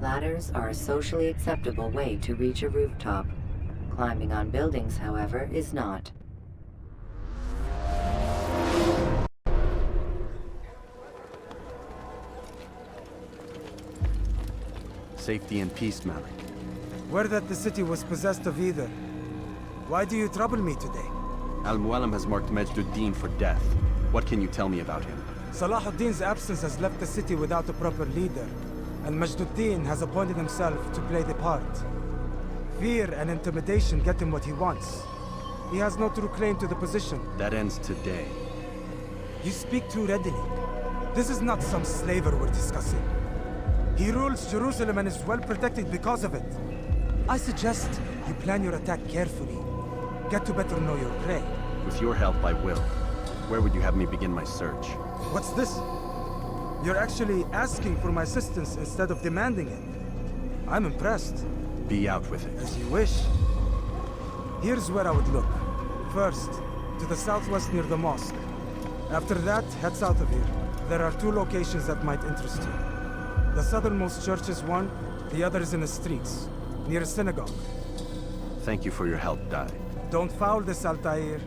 Ladders are a socially acceptable way to reach a rooftop. Climbing on buildings, however, is not. Safety and peace, Malik. Word that the city was possessed of either. Why do you trouble me today? Al-Mualim has marked Majd for death. What can you tell me about him? Salahuddin's absence has left the city without a proper leader, and Majd has appointed himself to play the part. Fear and intimidation get him what he wants. He has no true claim to the position. That ends today. You speak too readily. This is not some slaver we're discussing. He rules Jerusalem and is well protected because of it. I suggest you plan your attack carefully. Get to better know your prey. With your help, I will. Where would you have me begin my search? What's this? You're actually asking for my assistance instead of demanding it. I'm impressed. Be out with it. As you wish. Here's where I would look. First, to the southwest near the mosque. After that, head south of here. There are two locations that might interest you. The southernmost church is one, the other is in the streets, near a synagogue. Thank you for your help, Dai. Don't foul this, Altair.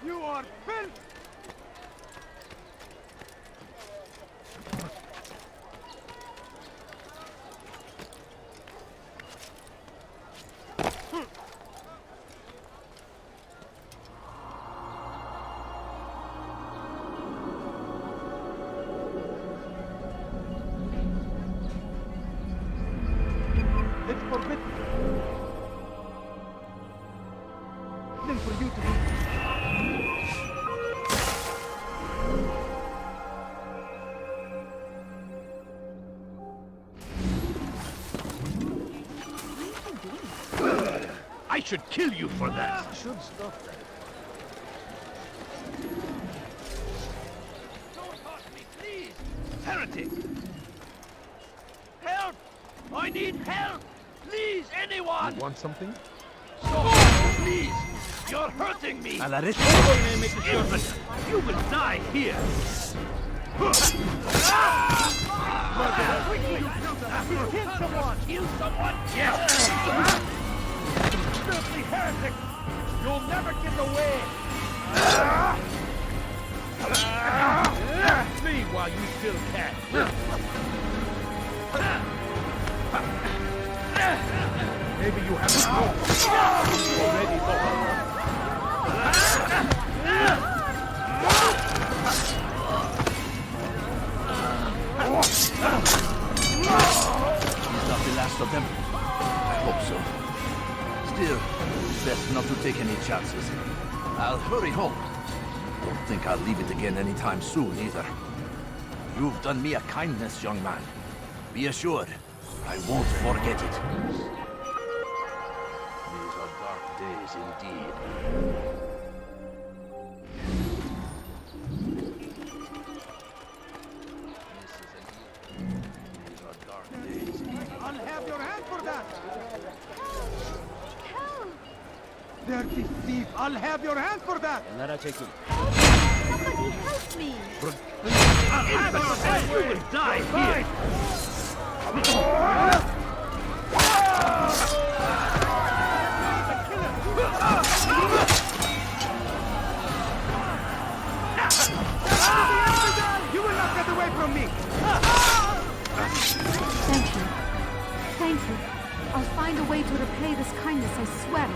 You are filth! It's forbidden for you to be. I should kill you for that. Should stop that. Don't touch me, please! Heretic! Help! I need help! Please, anyone! You want something? Stop! Please! You're hurting me! You will die here! Quickly! Kill someone! Kill someone! Yes! Filthy heretic! You'll never get away! Flee while you still can! Maybe you haven't already He's not the last of them. I hope so. Still, best not to take any chances. I'll hurry home. Don't think I'll leave it again anytime soon, either. You've done me a kindness, young man. Be assured, I won't forget it. These are dark days indeed. These are dark days indeed. I'll have your hand for that! Help! Dirty thief! I'll have your hand for that! Somebody help me! I'll have your hand! You will die here! You will not get away from me! Thank you. Thank you. I'll find a way to repay this kindness, I swear it.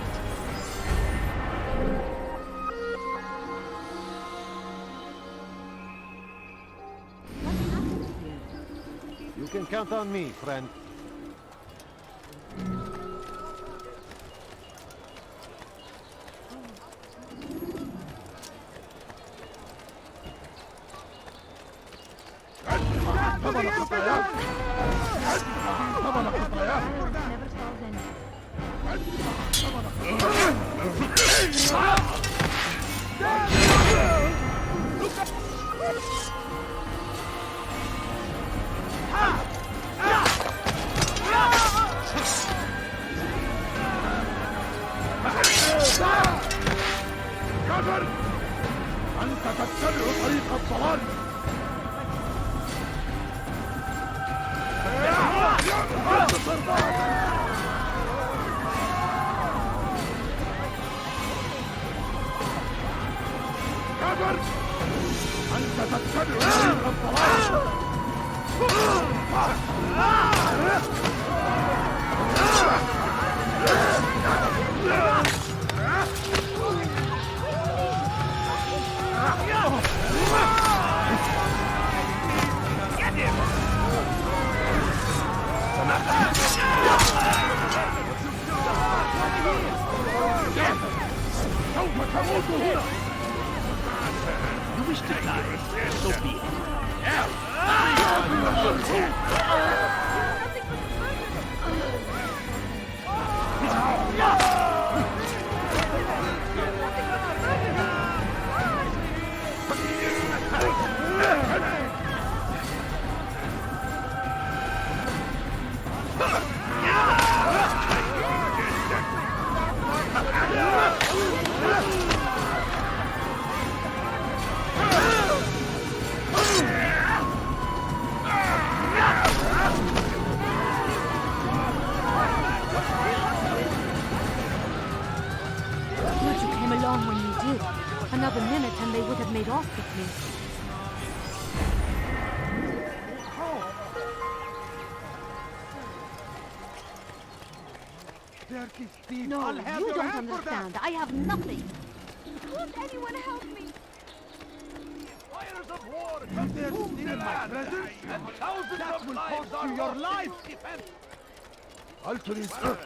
What happened? You can count on me, friend. Never solved anything. كفر! أنت تتبع طريق الضلال! كفر! أنت تتبع طريق الضلال! سوف تموت هنا! You wish to die, so be it. Good you came along when you did. Another minute and they would have made off with me. No, you don't understand. I have nothing. Won't anyone help me? Fires of war come to steal my presence, and thousands of lives are your life! Altering earth!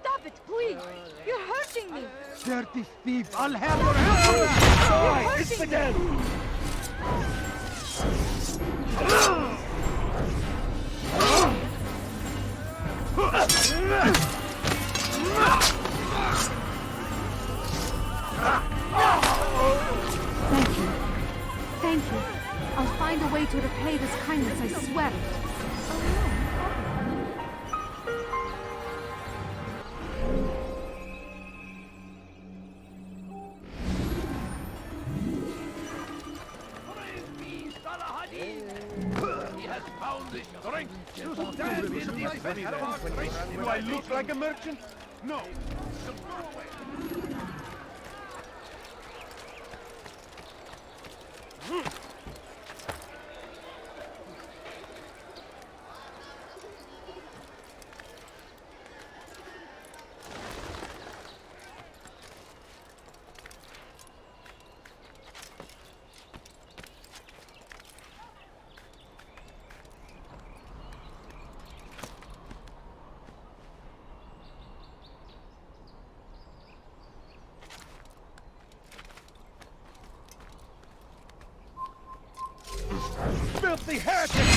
Stop it, please! You're hurting me! Dirty thief! I'll have your head! Die, infidel! Thank you. Thank you. I'll find a way to repay this kindness, I swear it. He has found the strength to stand in the face of our great. Do I look like a merchant? No. So go away. Filthy heretic!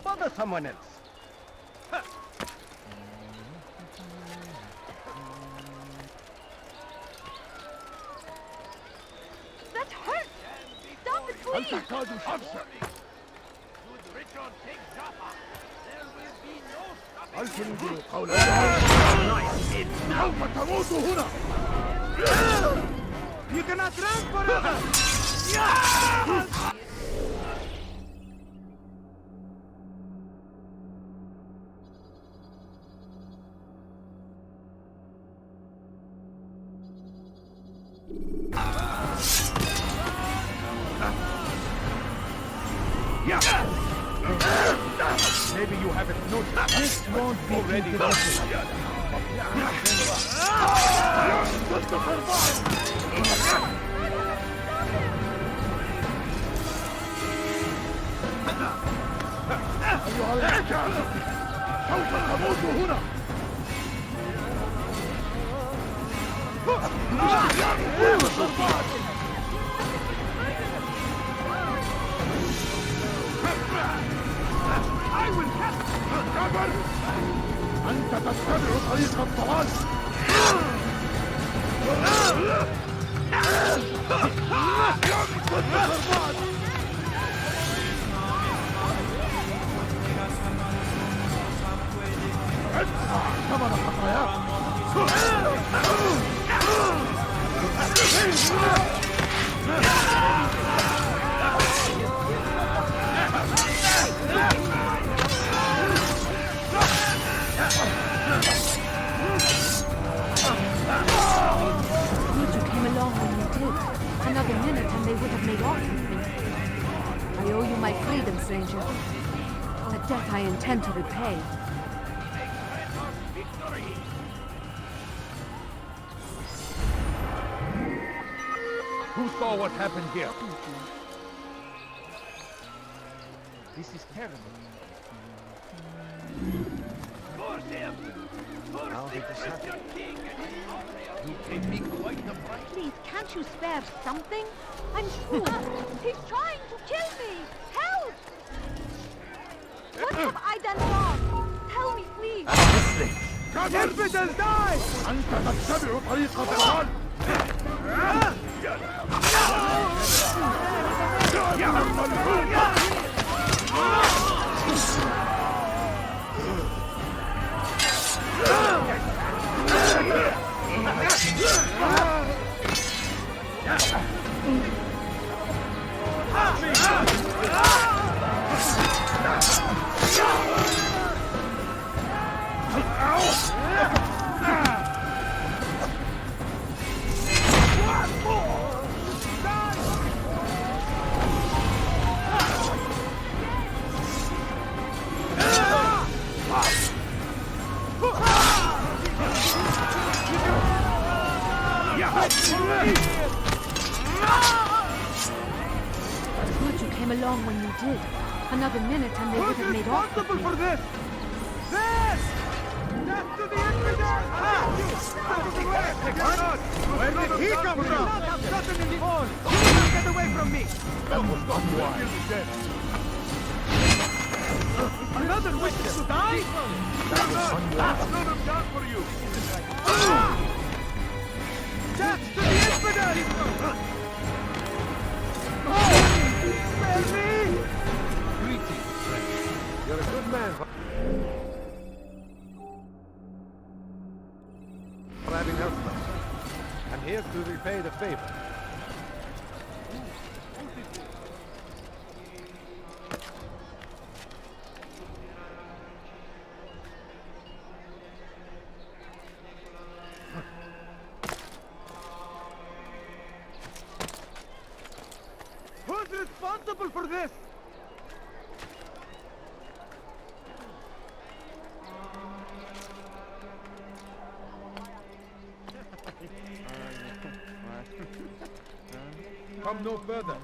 Bother someone else. That hurts! Stop it, please! هل تريد قول سوف تموت هنا. You cannot run forever! Maybe you haven't noticed. This won't be already. أيها الرجال سوف تموت هنا. أنت تتبع طريق الضلال. ادفع ثمن خطاياك. Another minute and they would have made off with me. I owe you my freedom, stranger. A debt I intend to repay. Who saw what happened here? This is terrible. How did this happen? You gave me quite the fright. Please, can't you spare something? I'm fooled. He's trying to kill me! Help! What have I done wrong? Tell me, please. Infidels die! أنت تتبع طريق الضلال. يا ملعون! Good you came along when you did. Another minute and they would have made off with me. For this! This! Death to the infidels! Out of the way! Where did he come from? Suddenly fall! Get away from me! That was not wise. Another witness to die? That was unwise. None of that for you! Death to the infidels! Spare me! Greetings, friend. You're a good man for having helped us. I'm here to repay the favor. Who's responsible for this? Come no further.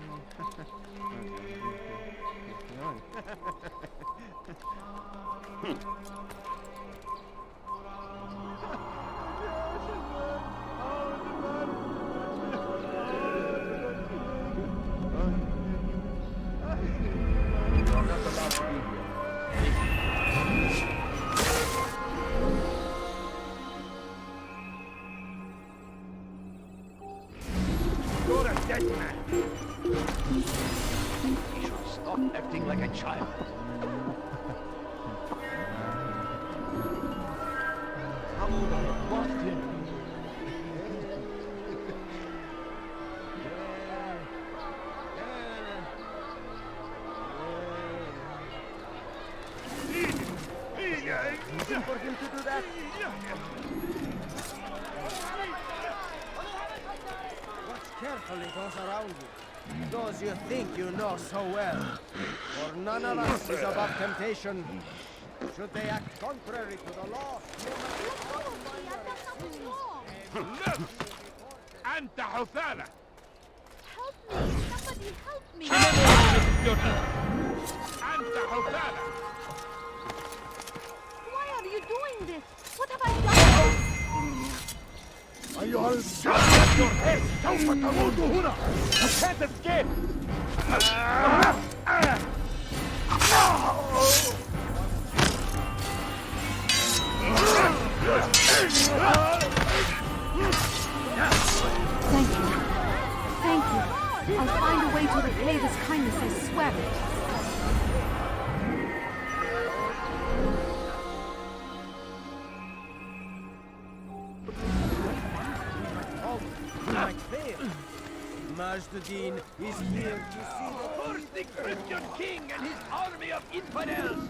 You're a dead man. He should stop acting like a child. Watch carefully those around you. Those you think you know so well. For none of us is above temptation. Should they act contrary to the law, Let go of me. I've done nothing wrong. Look! أنت حثالة! Help me. Somebody help me. أنت حثالة! Why are you doing this? What have I done? أيها الشر! your head! سوف تموت هنا! You can't escape! Thank you. Thank you. I'll find a way to repay this kindness, I swear it. you might fail. Majd is here to see the First the Christian king and his army of infidels.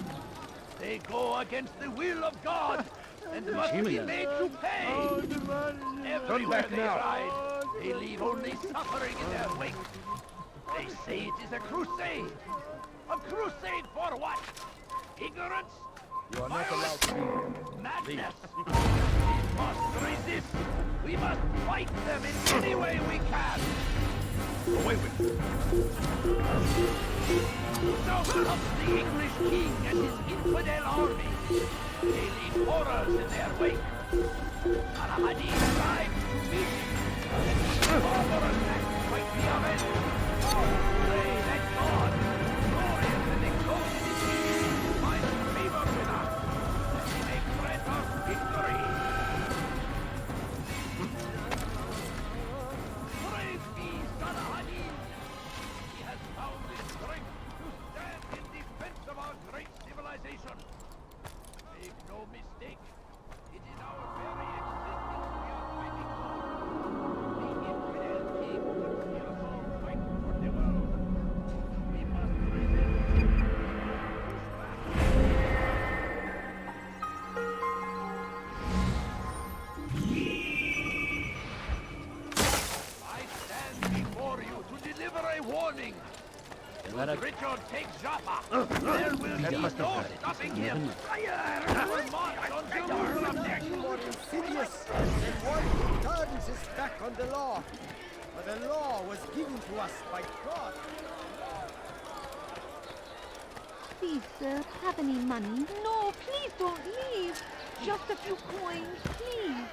They go against the will of God and must be made to pay. Everywhere they ride, they leave only suffering in their wake. They say it is a crusade. A crusade for what? Ignorance? You are not allowed to be here. Madness! We must resist! We must fight them in any way we can! Away with you! Now comes the English king and his infidel army. They leave horrors in their wake. Al-Ahmadi tribe to meet. And barbarous acts might be avenged. Pray that God, glorious and exalted, find favor with us, that he may grant us victory. Praise be Al-Ahmadi. He has found the strength to stand in defense of our great civilization. Make no mistake, it is our very existence we are fighting for. The infidel king would still so fight for the world. We must resist. I stand before you to deliver a warning. Should Richard take Jaffa, there will be no stopping him. Fire! Will march on Jerusalem next. more insidious than one who turns his back on the law. For the law was given to us by God. Please, sir, have any money? No, please don't leave. Just a few coins, please.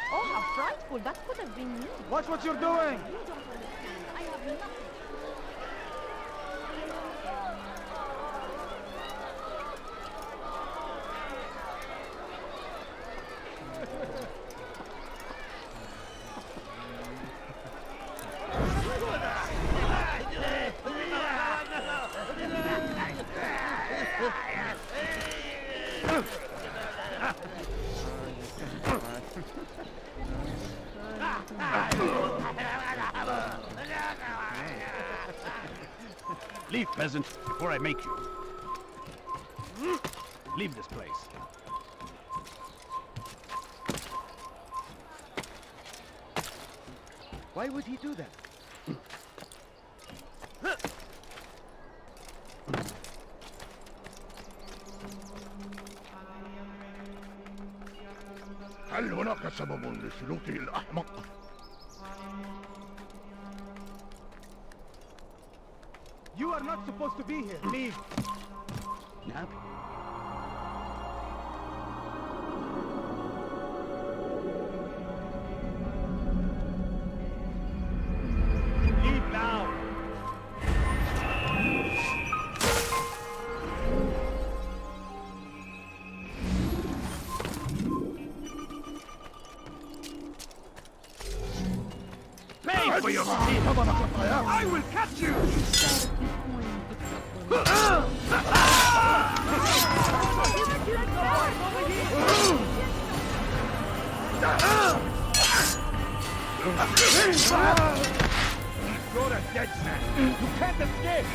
Oh, how frightful. That could have been me. Watch what you're doing! You don't understand. I have nothing. Leave, peasant, before I make you. Leave this place. Why would he do that? هل هناك سبب لسلوكه الأحمق؟ You are not supposed to be here. Leave. نعم. Leave now. Pay for your sin! I will catch you! You're a dead man. You can't escape.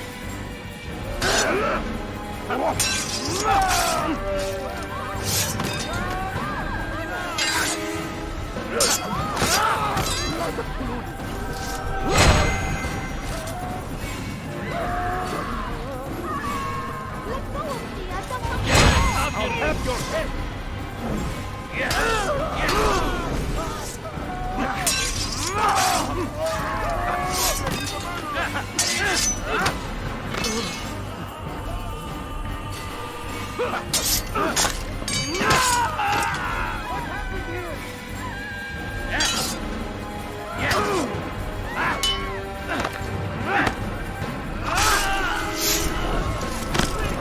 I'll have your head.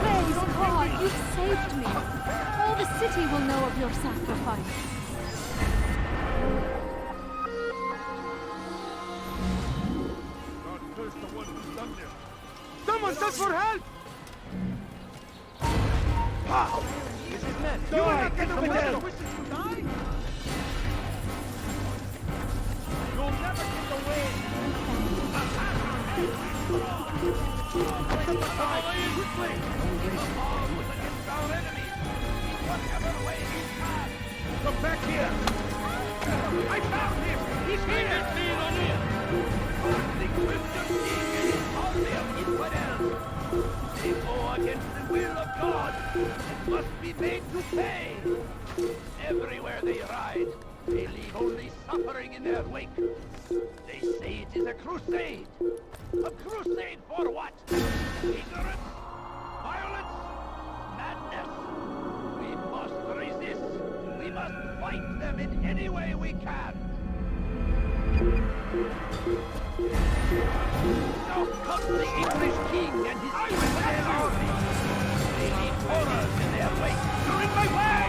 Praise God, you've saved me. All the city will know of your sacrifice. God curse the one who's done this. Someone send for help! This is meant. You are not gonna win. You'll never get away. Quickly! Come back here! I found him! He's here! The Christian king is army of infidels! They go against the will of God and must be made to pay! Everywhere they ride, they leave only suffering in their wake. They say it is a crusade! A crusade for what? Ignorance? Violence? Madness? We must resist! We must fight them in any way we can! Now come the English king and his infidel army! They leave horrors in their wake! You're in my way!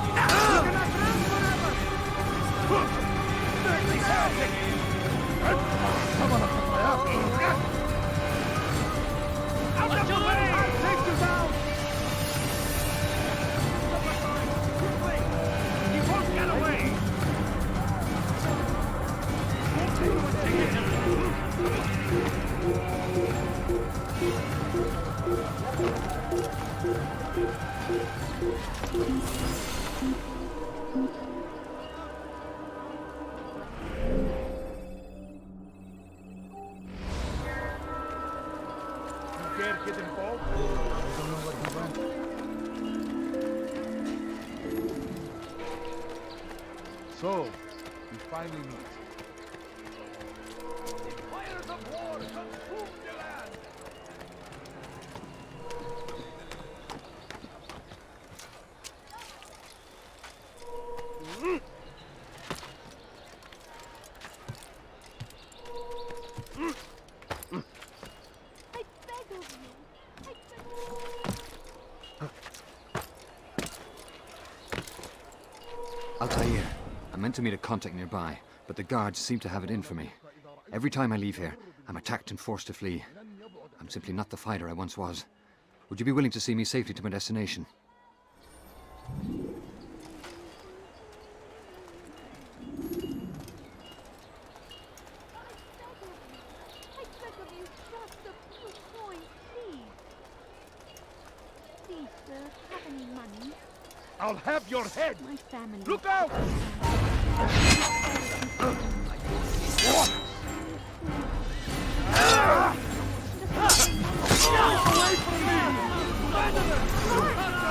You cannot run forever! Dirty heretic! Someone up my ass! Out of the way! I'll take you down! Quickly! He won't get away! You dare get involved? I don't know what you want. So, we finally meet. The fires of war consume the land! I beg of you. Altair, I meant to meet a contact nearby, but the guards seem to have it in for me. Every time I leave here, I'm attacked and forced to flee. I'm simply not the fighter I once was. Would you be willing to see me safely to my destination? I beg of you, just a few coins, please. Please, sir, have any money? I'll have your head! My family. Look out! Away from me!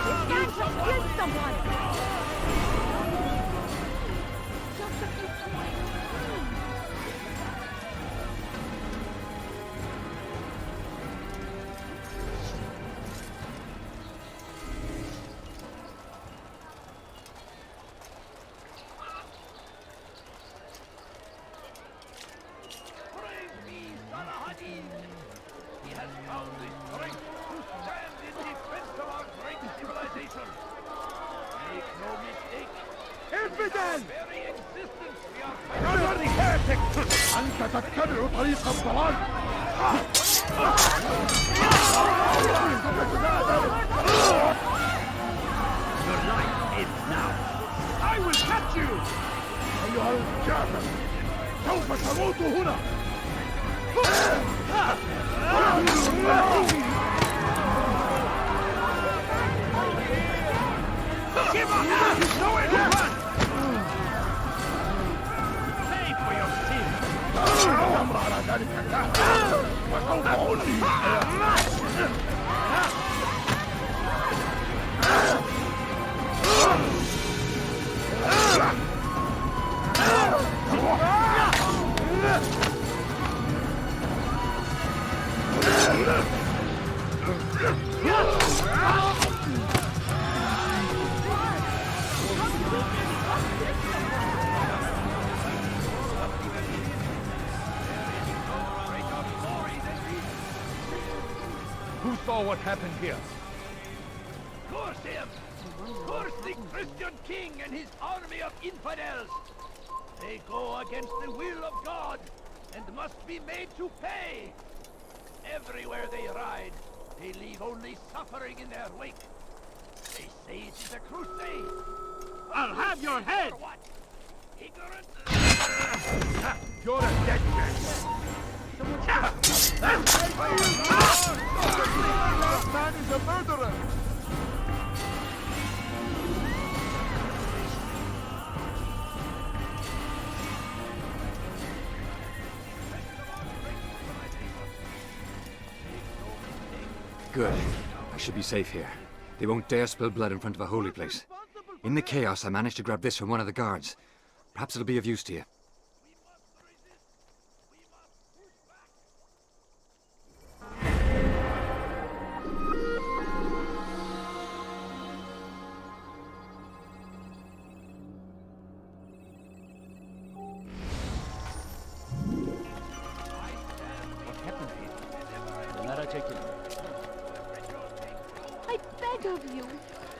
You can't just kill someone! Just a few coins, please. Praise be, son of Addin! He has found the strength to stand in defense of our great civilization. Make no mistake. Infidel! Very existence we are fighting. You're the heretic! أنت تتبع طريق الضلال! Your life is now. I will catch you! أيها الكافر! سوف تموت هنا! Give up! Nowhere to run! Pay for your sins! Who saw what happened here? Curse him! Curse the Christian king and his army of infidels! They go against the will of God and must be made to pay! Everywhere they ride, they leave only suffering in their wake. They say it is a crusade! I'll have your head! What? Ignorant... You're a dead man! That man is a murderer! Good. I should be safe here. They won't dare spill blood in front of a holy place. In the chaos, I managed to grab this from one of the guards. Perhaps it'll be of use to you.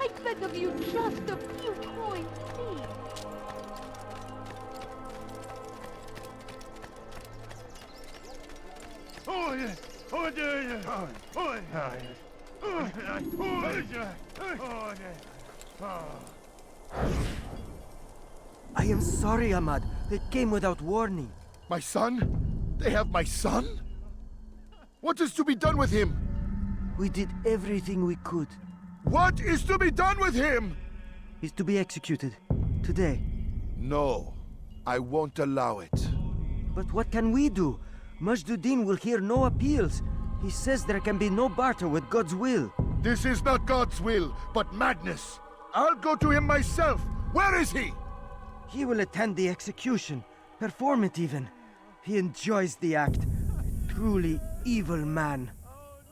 I beg of you, just a few coins, please. I am sorry, Ahmad. They came without warning. My son? They have my son? What is to be done with him? We did everything we could. What is to be done with him? He's to be executed. Today. No, I won't allow it. But what can we do? Majd will hear no appeals. He says there can be no barter with God's will. This is not God's will, but madness. I'll go to him myself. Where is he? He will attend the execution. Perform it even. He enjoys the act. A truly evil man.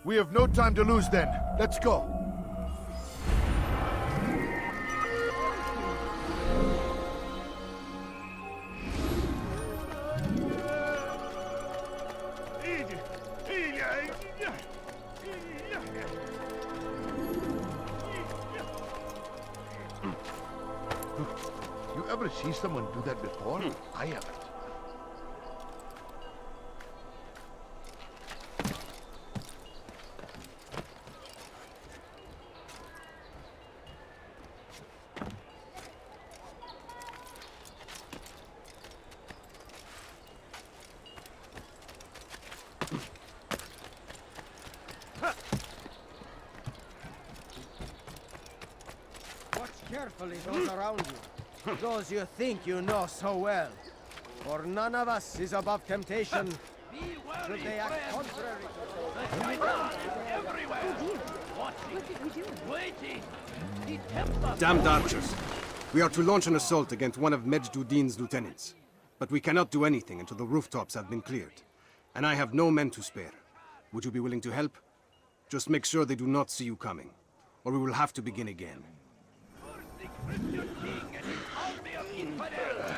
We have no time to lose then. Let's go. You ever see someone do that before? I haven't. Watch carefully those around you. Those you think you know so well. For none of us is above temptation. Be Should wary, they act friends! contrary The shaitan is everywhere! Watching, waiting! He tempts us! Damned archers! We are to launch an assault against one of Majd lieutenants. But we cannot do anything until the rooftops have been cleared. And I have no men to spare. Would you be willing to help? Just make sure they do not see you coming, or we will have to begin again. The Christian king and his army of infidels!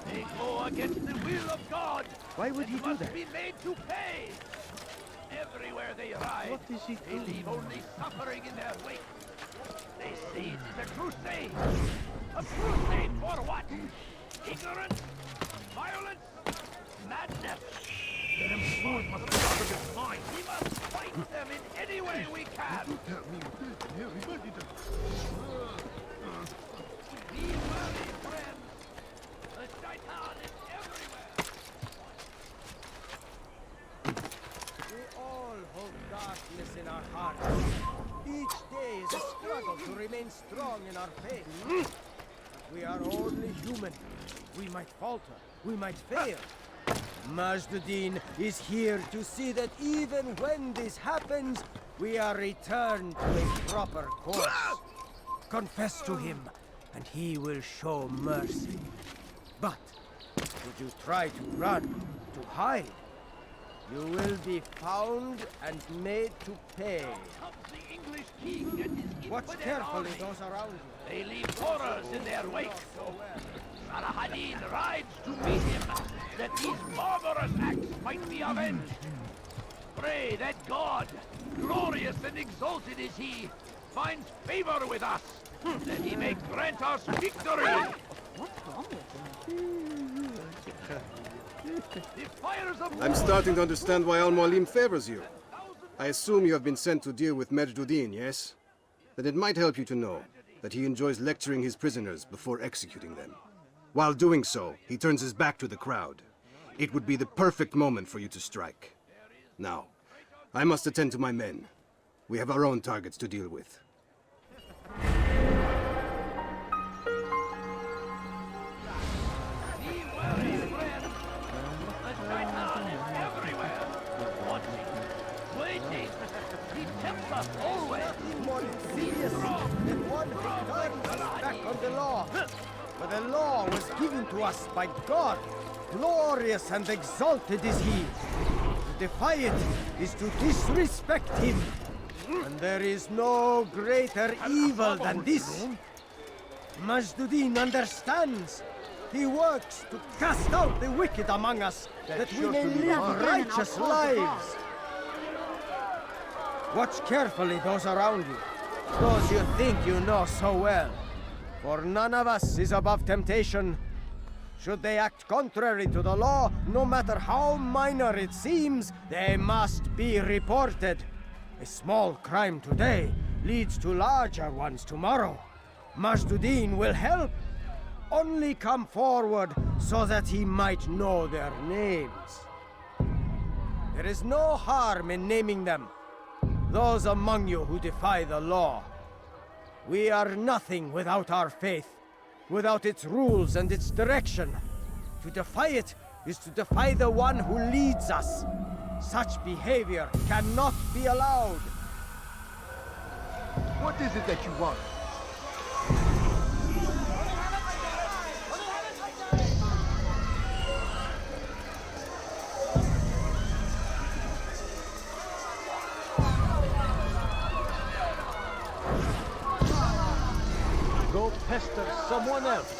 They go against the will of God! Why would he and do must that? be made to pay! Everywhere they ride, they leave only suffering in their wake. They say it is a crusade! A crusade for what? Ignorance? Violence? Madness? Let him sword must be out of his mind! We must fight them in any way we can! Be wary, friends! The shaitan is everywhere! darkness in our hearts. Each day is a struggle to remain strong in our faith. But we are only human. We might falter. We might fail. Majd is here to see that even when this happens, we are returned to a proper course. Confess to him, and he will show mercy. But should you try to run, to hide, you will be found and made to pay. The English king and his Watch infidel carefully army. those around you. They leave horrors in their wake. Addin rides to meet him, that these barbarous acts might be avenged. Pray that God, glorious and exalted is he, finds favor with us, that he may grant us victory. What's wrong with him? The fires of I'm war starting to understand why Al-Mualim favors you. I assume you have been sent to deal with Majd, yes? Then it might help you to know that he enjoys lecturing his prisoners before executing them. While doing so, he turns his back to the crowd. It would be the perfect moment for you to strike. Now, I must attend to my men. We have our own targets to deal with. Be wary, friend. The shaitan is everywhere, watching, waiting. He tempts us always. More insidious than one who turns us back on the law. For the law was given to us by God. Glorious and exalted is he. To defy it is to disrespect him. And there is no greater evil than this. Majd understands. He works to cast out the wicked among us, that we may live righteous lives. Watch carefully those around you, those you think you know so well. For none of us is above temptation. Should they act contrary to the law, no matter how minor it seems, they must be reported. A small crime today leads to larger ones tomorrow. Majd will help. Only come forward so that he might know their names. There is no harm in naming them. Those among you who defy the law. We are nothing without our faith, without its rules and its direction. To defy it is to defy the one who leads us. Such behavior cannot be allowed. What is it that you want? Go pester someone else.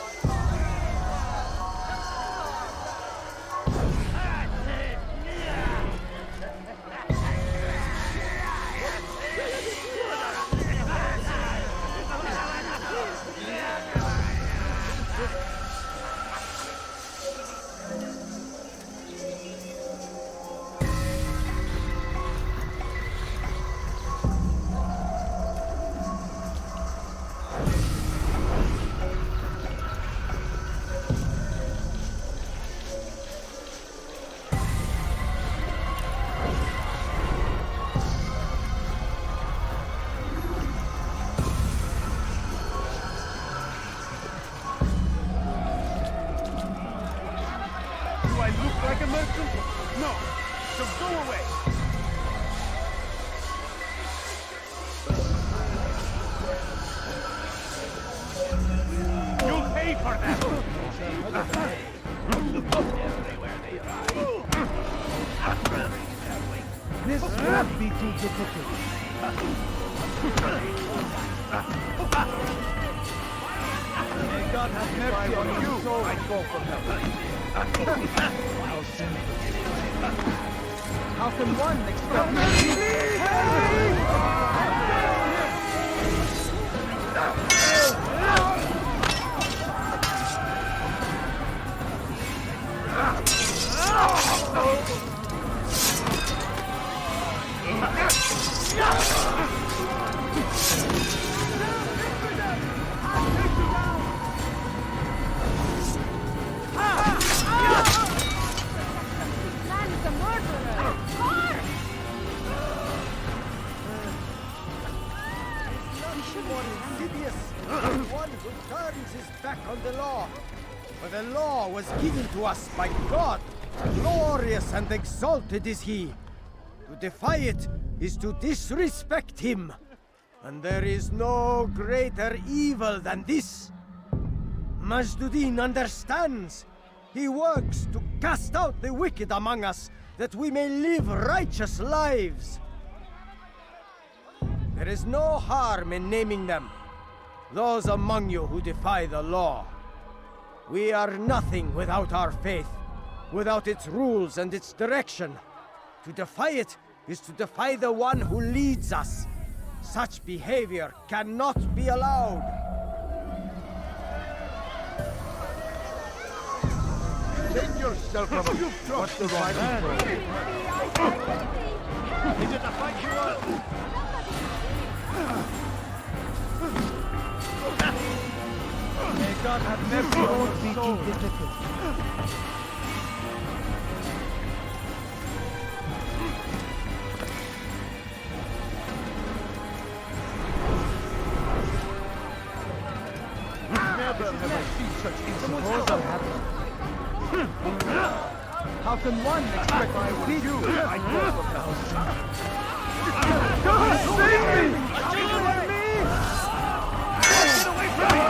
Like a merchant? No. So go away. You'll pay for that. This won't be too difficult. May God have mercy on your soul. I go from How can one expect Man is a murderer! who turns his back on the law. For the law was given to us by God. Glorious and exalted is he. To defy it is to disrespect him. And there is no greater evil than this. Majd understands. He works to cast out the wicked among us, that we may live righteous lives. There is no harm in naming them, those among you who defy the law. We are nothing without our faith, without its rules and its direction. To defy it is to defy the one who leads us. Such behavior cannot be allowed. Take yourself from a... You've dropped the right man. Is it a fight you want? May God have mercy on your soul. Never have I seen such insolence. How can one expect I would do? I know from the God, save me! Save me! Get away from me!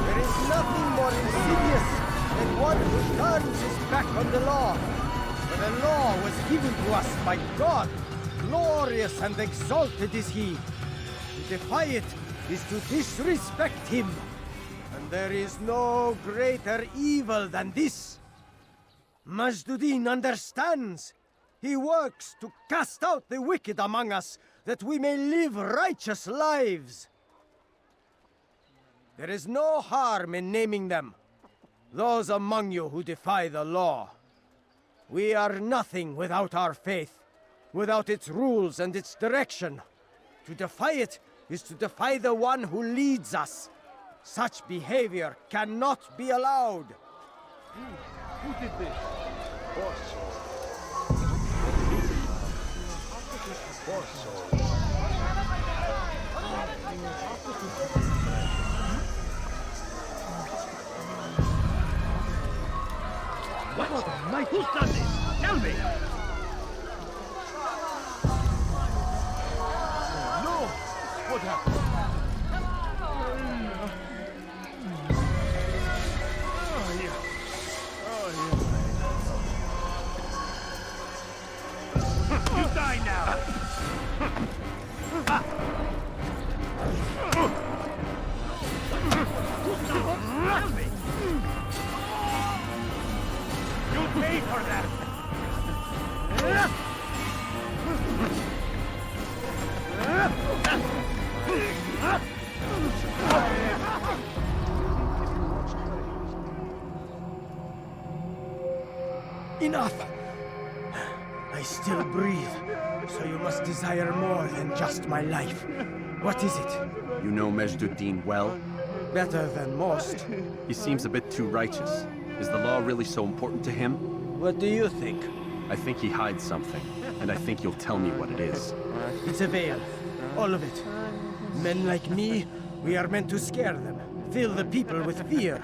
There is nothing more insidious than one who turns his back on the law. For the law was given to us by God. Glorious and exalted is he. To defy it is to disrespect him. And there is no greater evil than this. Majd understands. He works to cast out the wicked among us, that we may live righteous lives. There is no harm in naming them, those among you who defy the law. We are nothing without our faith, without its rules and its direction. To defy it is to defy the one who leads us. Such behavior cannot be allowed. Who did this? Poor soul. Poor soul. What? Who's done this? Tell me! No! What happened? You die now! Tell me! You'll pay for that! Enough! I still breathe, so you must desire more than just my life. What is it? You know Majd well? Better than most. He seems a bit too righteous. Is the law really so important to him? What do you think? I think he hides something, and I think you'll tell me what it is. It's a veil. All of it. Men like me, we are meant to scare them, fill the people with fear.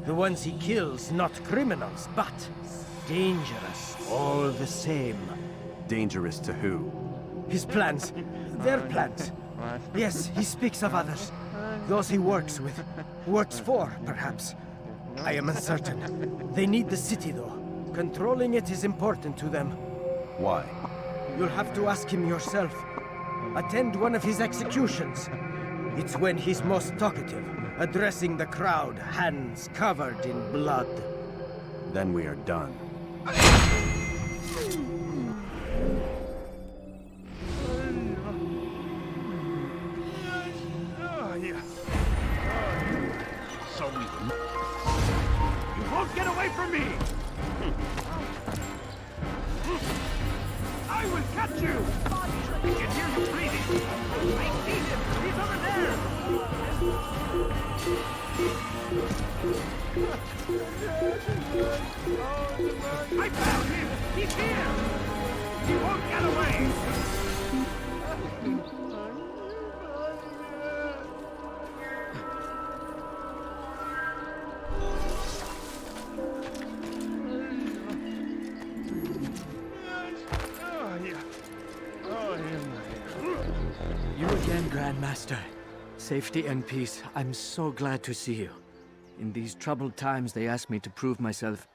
The ones he kills, not criminals, but dangerous, all the same. Dangerous to who? His plans. Their plans. Yes, he speaks of others. Those he works with. Works for, perhaps. I am uncertain. They need the city, though. Controlling it is important to them. Why? You'll have to ask him yourself. Attend one of his executions. It's when he's most talkative, addressing the crowd, hands covered in blood. Then we are done. So we will. You won't get away from me! I will catch you! I can hear you breathing! I see him! He's over there! I found him! He's here! He won't get away! You again, Grandmaster. Safety and peace. I'm so glad to see you. In these troubled times, they ask me to prove myself.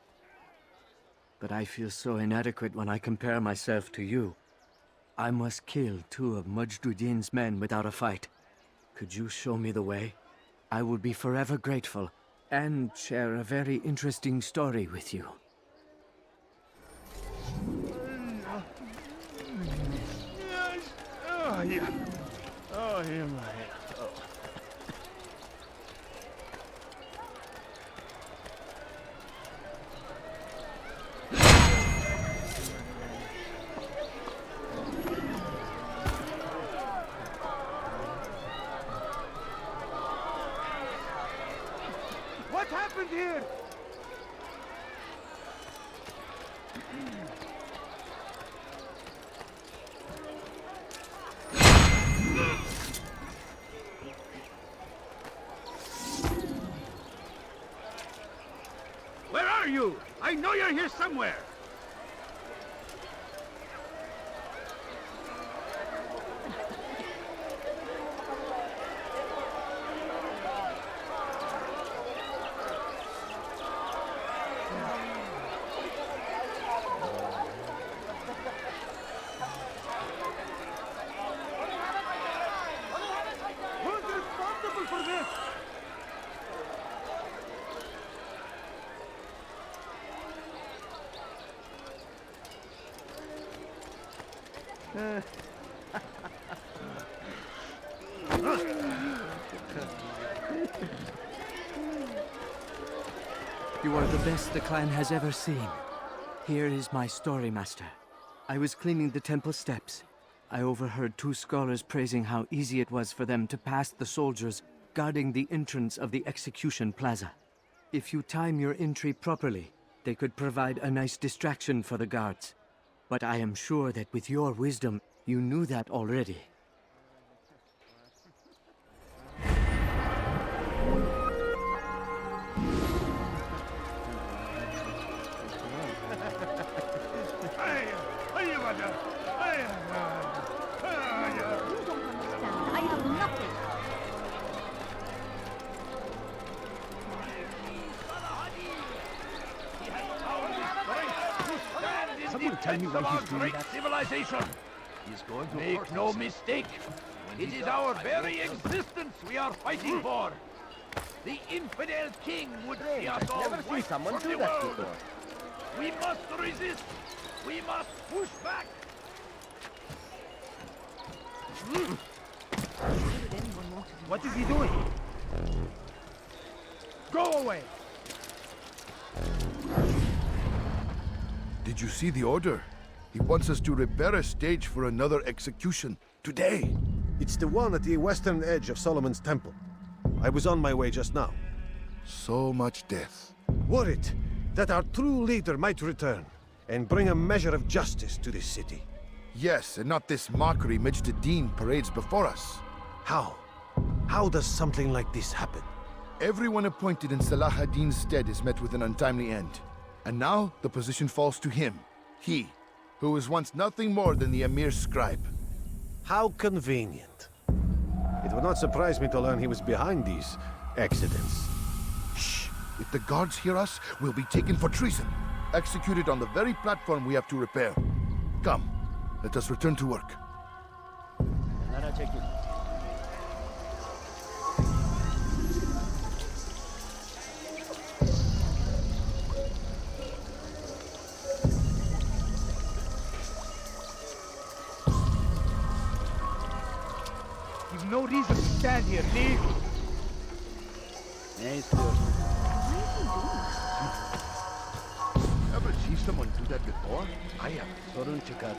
But I feel so inadequate when I compare myself to you. I must kill 2 of Majd men without a fight. Could you show me the way? I will be forever grateful, and share a very interesting story with you. Oh, yeah. Oh, yeah, my head. Oh. What happened here? Where are you? I know you're here somewhere. Who's responsible for this? You are the best the clan has ever seen. Here is my story, Master. I was cleaning the temple steps. I overheard 2 scholars praising how easy it was for them to pass the soldiers guarding the entrance of the execution plaza. If you time your entry properly, they could provide a nice distraction for the guards. But I am sure that with your wisdom, you knew that already. I have nothing. Someone tell me why he's doing that. Civilization. He's going to Make no mistake. It is our very existence we are fighting for. The infidel king would see us all Never seen wiped someone from do the that world. before. We must resist. We must push back. What is he doing? Go away! Did you see the order? He wants us to repair a stage for another execution. Today! It's the one at the western edge of Solomon's temple. I was on my way just now. So much death. Worried that our true leader might return and bring a measure of justice to this city. Yes, and not this mockery Majd Addin parades before us. How? How does something like this happen? Everyone appointed in Salah ad-Din's stead is met with an untimely end. And now the position falls to him. He, who was once nothing more than the Emir's scribe. How convenient. It would not surprise me to learn he was behind these accidents. Shh! If the guards hear us, we'll be taken for treason. Executed on the very platform we have to repair. Come, let us return to work. have no reason to stand here. Leave! Ever see someone do that before? I am. Sorun çıkar.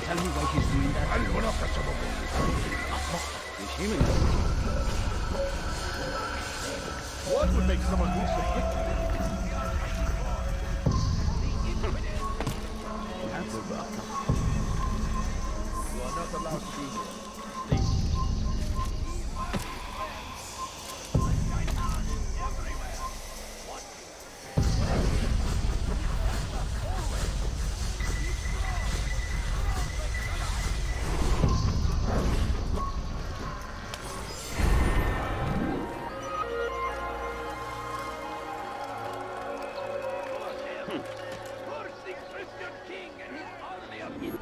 Tell me why he's doing that. What would make someone move so quickly? You are not allowed to be here. Leave. Curse the Christian king and his army of his...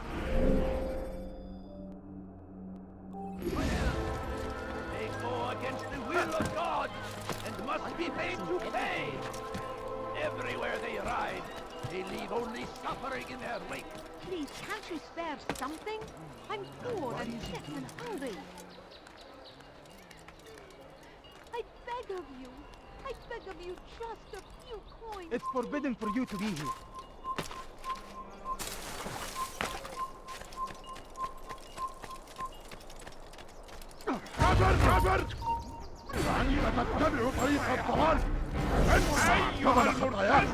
They go against the will of God and must be made to pay. Everywhere they ride, they leave only suffering in their wake. Please, can't you spare something? I'm poor and sick and hungry. I beg of you. I beg of you just a few coins. It's forbidden for you to be here. أنت تتبع طريق الضلال. أنت قبل خطاياك.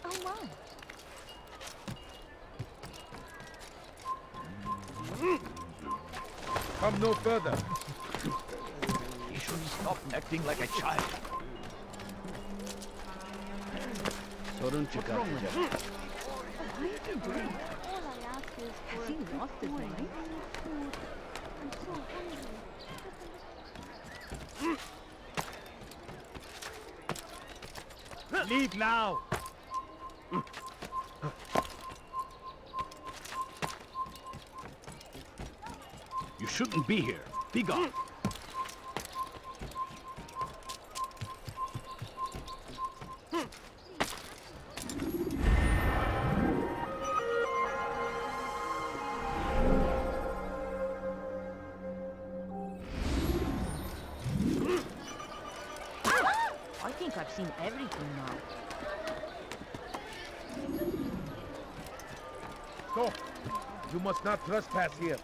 Oh my. Come no further. You should stop acting like a child. Sorun çıkar. All I ask is for has he lost his mind? I'm so hungry. Leave now! You shouldn't be here. Be gone. I think I've seen everything now. Stop. You must not trespass here.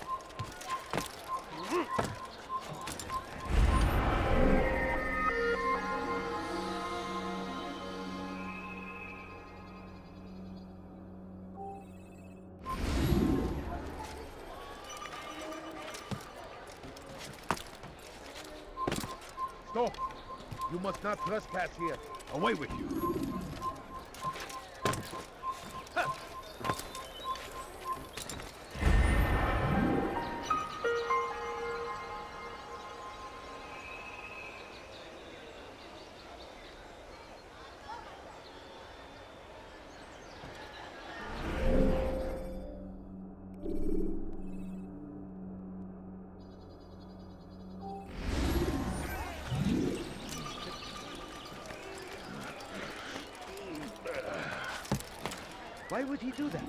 Stop! You must not trespass here. Away with you. Why would he do that?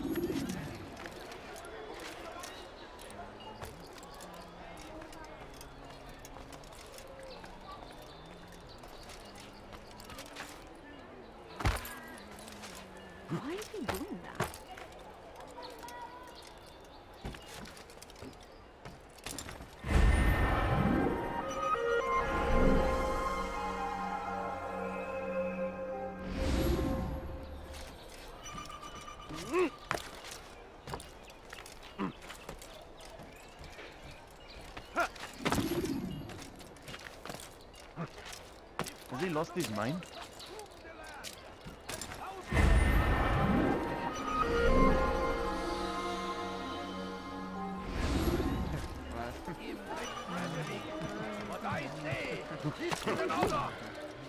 Why is he doing that? Has he lost his mind? What I say, this is an honor.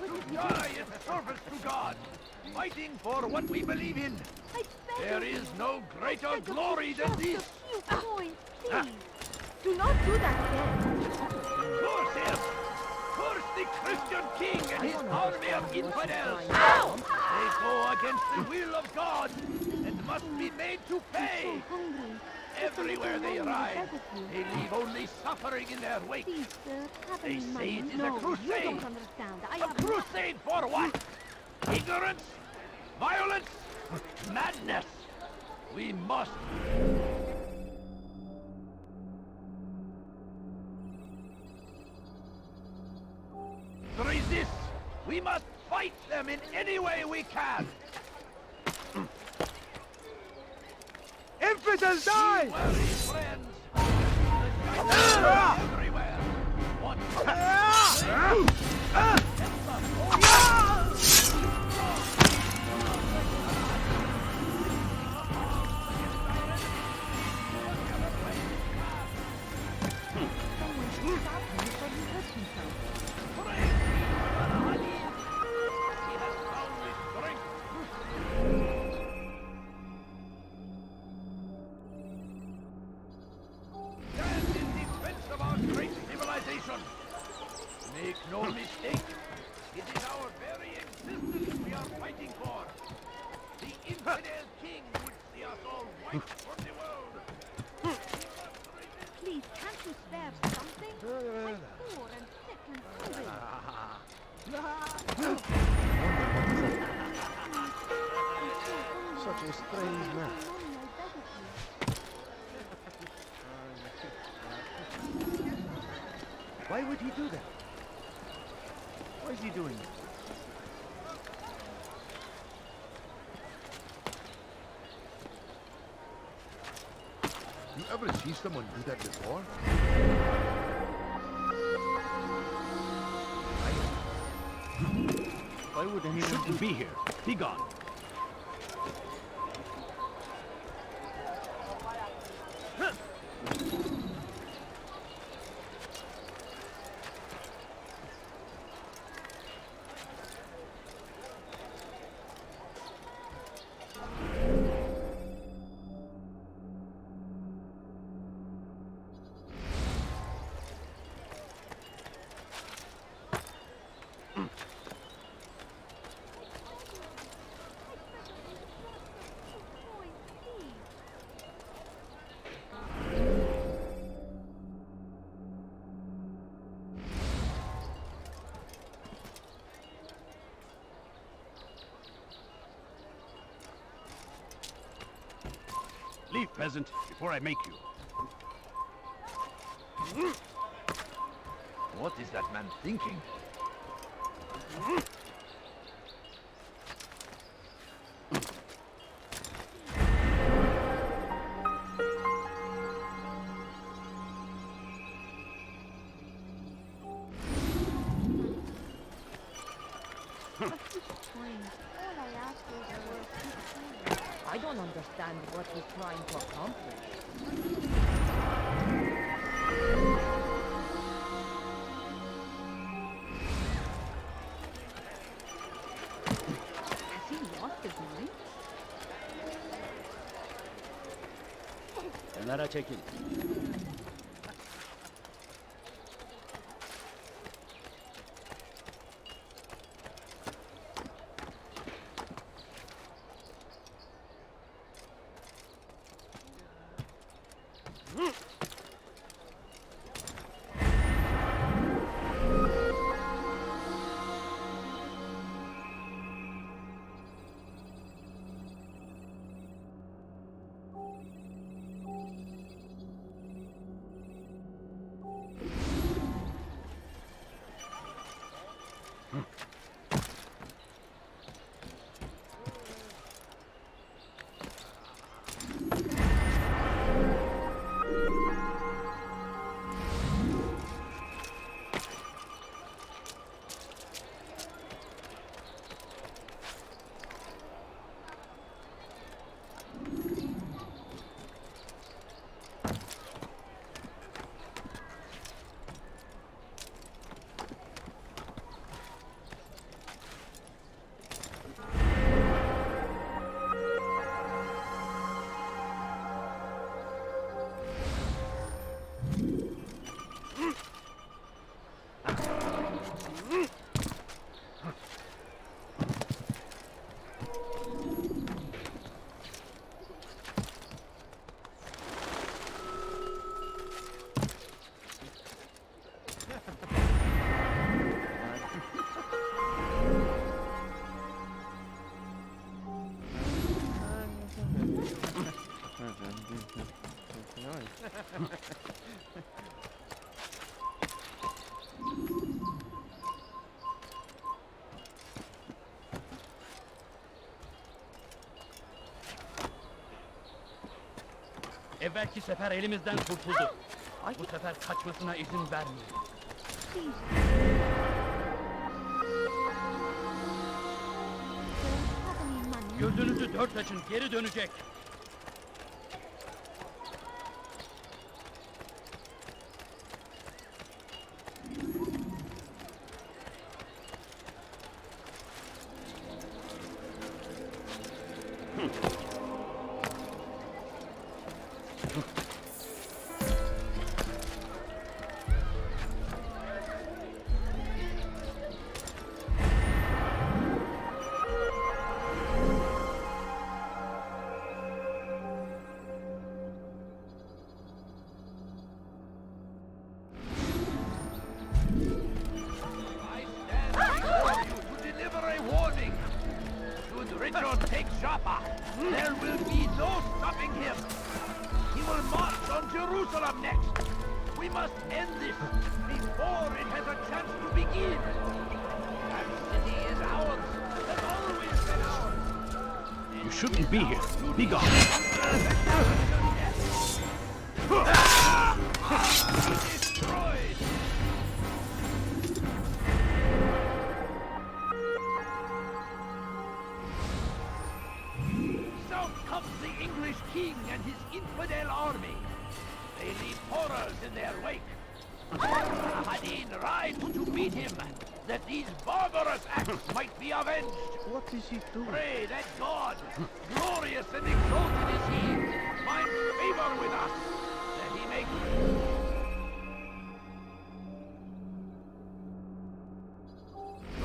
To die in service to God, fighting for what we believe in. There is no greater glory than this. Few coins, please. Do not do that again. Curse him! Curse the Christian king and his army of infidels! They go against the will of God and must be made to pay! Everywhere they ride, they leave only suffering in their wake. Please, sir, have They any say money. it is No, a crusade! you don't understand. I A have crusade for what? Ignorance? Violence? Madness! We must... resist! We must fight them in any way we can! Infidels die! Wary friends! Everywhere! What? someone should stop him before he hurts himself. He has found his strength! Stand in defense of our great civilization! Make no mistake, it is our very existence we are fighting for! The infidel king would see us all wiped from the world! Please, can't you spare something? I'm poor and sick and hungry. Such a strange man. Money, I beg of you. Why would he do that? Why is he doing this? You ever see someone do that before? Why would anyone Shouldn't be here. Be gone. Leave, peasant, before I make you. What is that man thinking? All I ask is for a few coins. I don't understand what he's trying to accomplish. Has he lost his mind? Another check-in. Evvelki sefer elimizden kurtuldu. Bu sefer kaçmasına izin vermeyin. Gözünüzü dört açın, geri dönecek. Richard takes Joppa, there will be no stopping him. He will march on Jerusalem next. We must end this before it has a chance to begin. That city is ours, has always been ours. You shouldn't be here. Be gone. Destroyed. South comes the English king and his infidel army. They leave horrors in their wake. Addin rides to meet him, that these barbarous acts might be avenged. What is he doing? Pray that God, glorious and exalted is he, find favor with us, that he may...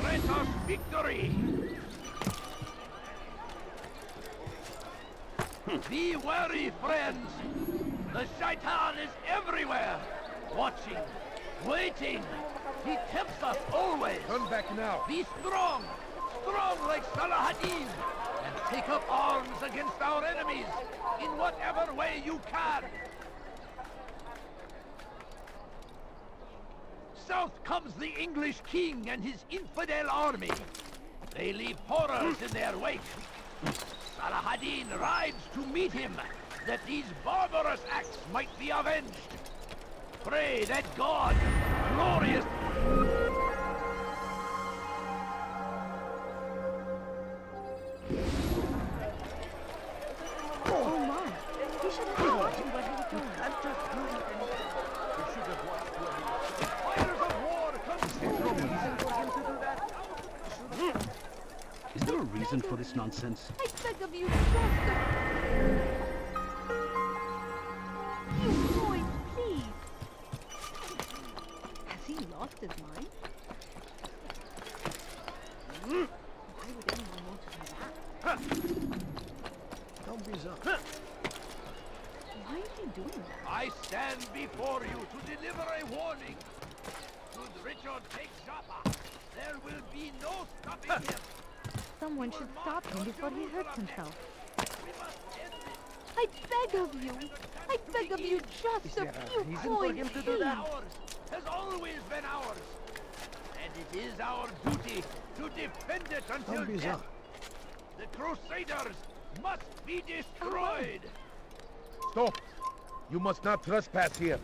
grant us victory! Be wary, friends! The Shaitan is everywhere! Watching, waiting! He tempts us always! Turn back now! Be strong! Strong like Saladin! And take up arms against our enemies in whatever way you can! South comes the English king and his infidel army. They leave horrors in their wake. Saladin rides to meet him, that these barbarous acts might be avenged. Pray that God, glorious... Oh my! He should have been watching what he was doing. Fires of war comes through. Is there a reason for this nonsense? I beg of you, just You boys, please! Has he lost his mind? Why would anyone want to do that? Don't be so. Why is he doing that? I stand before you to deliver a warning. Should Richard take Joppa, there will be no stopping him. Someone should stop him before he hurts himself. We must end this. I beg of you! I beg of you, just a few coins, please! Ours has always been ours. And it is our duty to defend it until death. The Crusaders must be destroyed. Stop! You must not trespass here.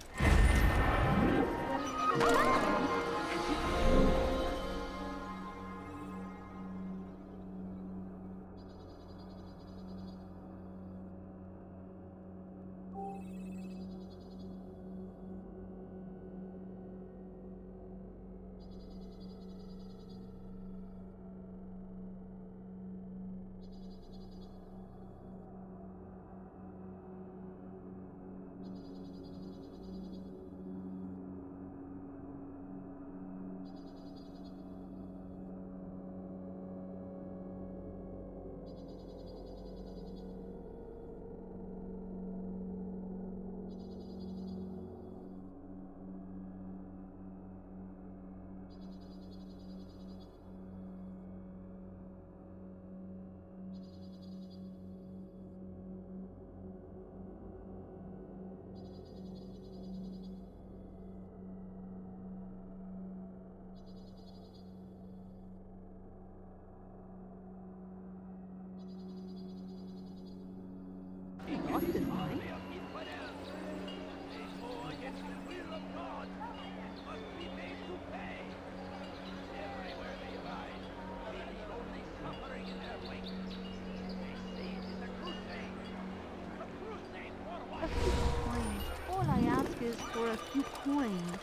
is for a few coins.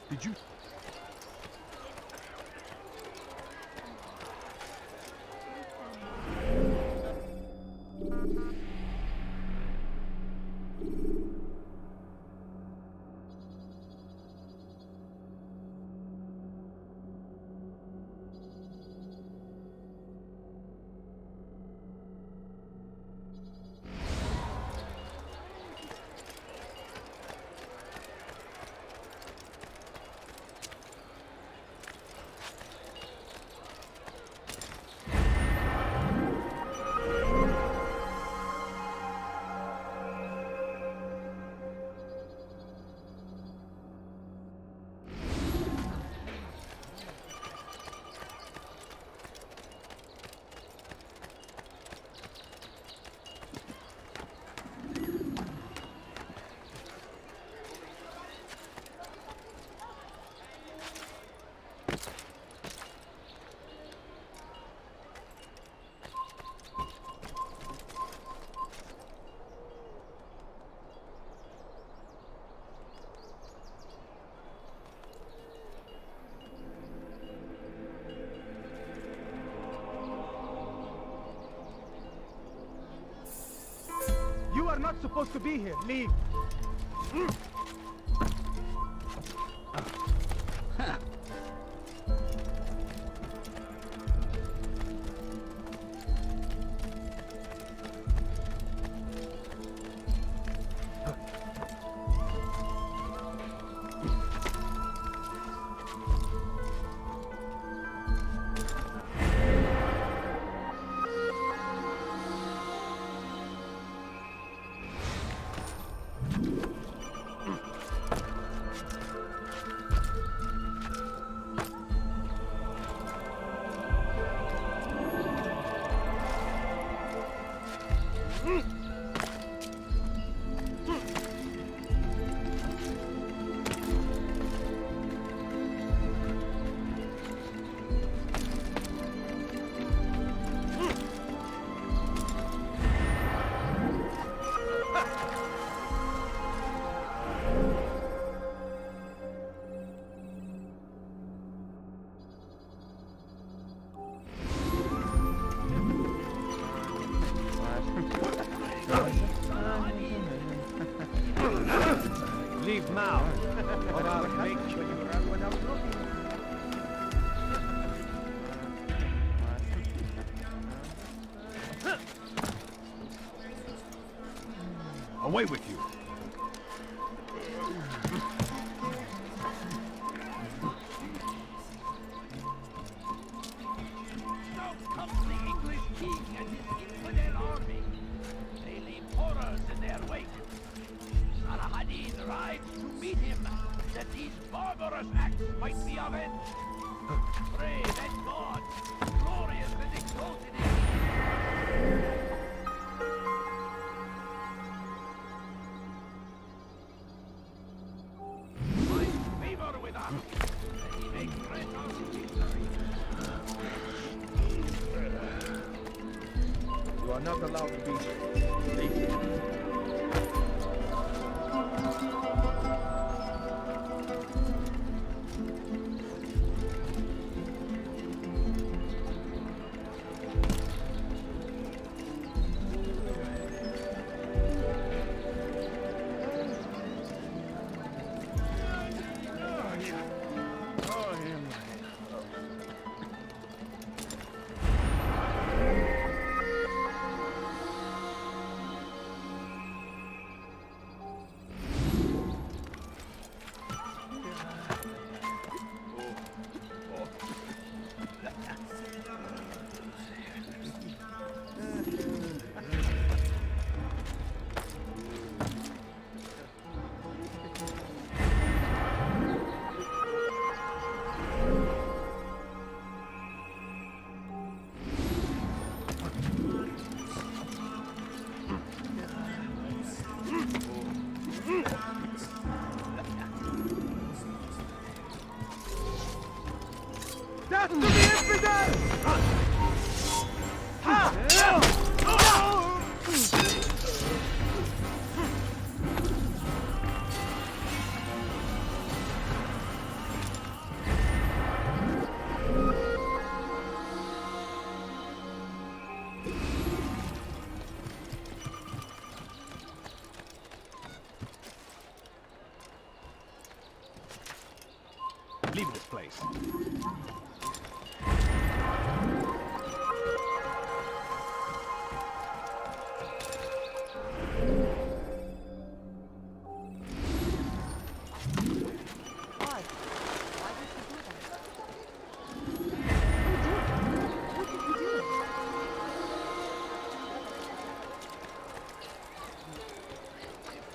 Did you? You are not supposed to be here. Leave. Leave now, or I'll make you run without looking. Away with you! Now comes the English king and his infidel army. They leave horrors in their wake. Addin rides to meet him, that these barbarous acts might be avenged. Pray that God, glorious and exalted in find favor with us, that he may grant us victory. You are not allowed to be here. Leave. Death to the infidels! Leave this place.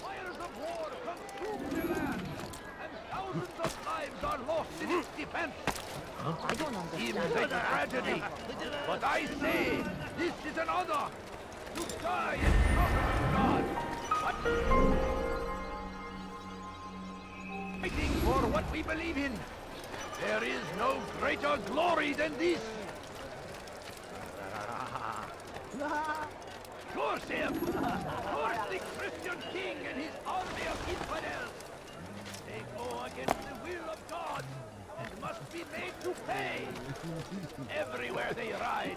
Fires of war consume the land, and thousands of lives are lost in its defense. I don't understand. Seems like a tragedy, but I say this is an honor. To die in service to God. Fighting for what we believe in. There is no greater glory than this. Curse him! Curse the Christian king and his army of infidels! They go against the will of God and must be made to pay! Everywhere they ride,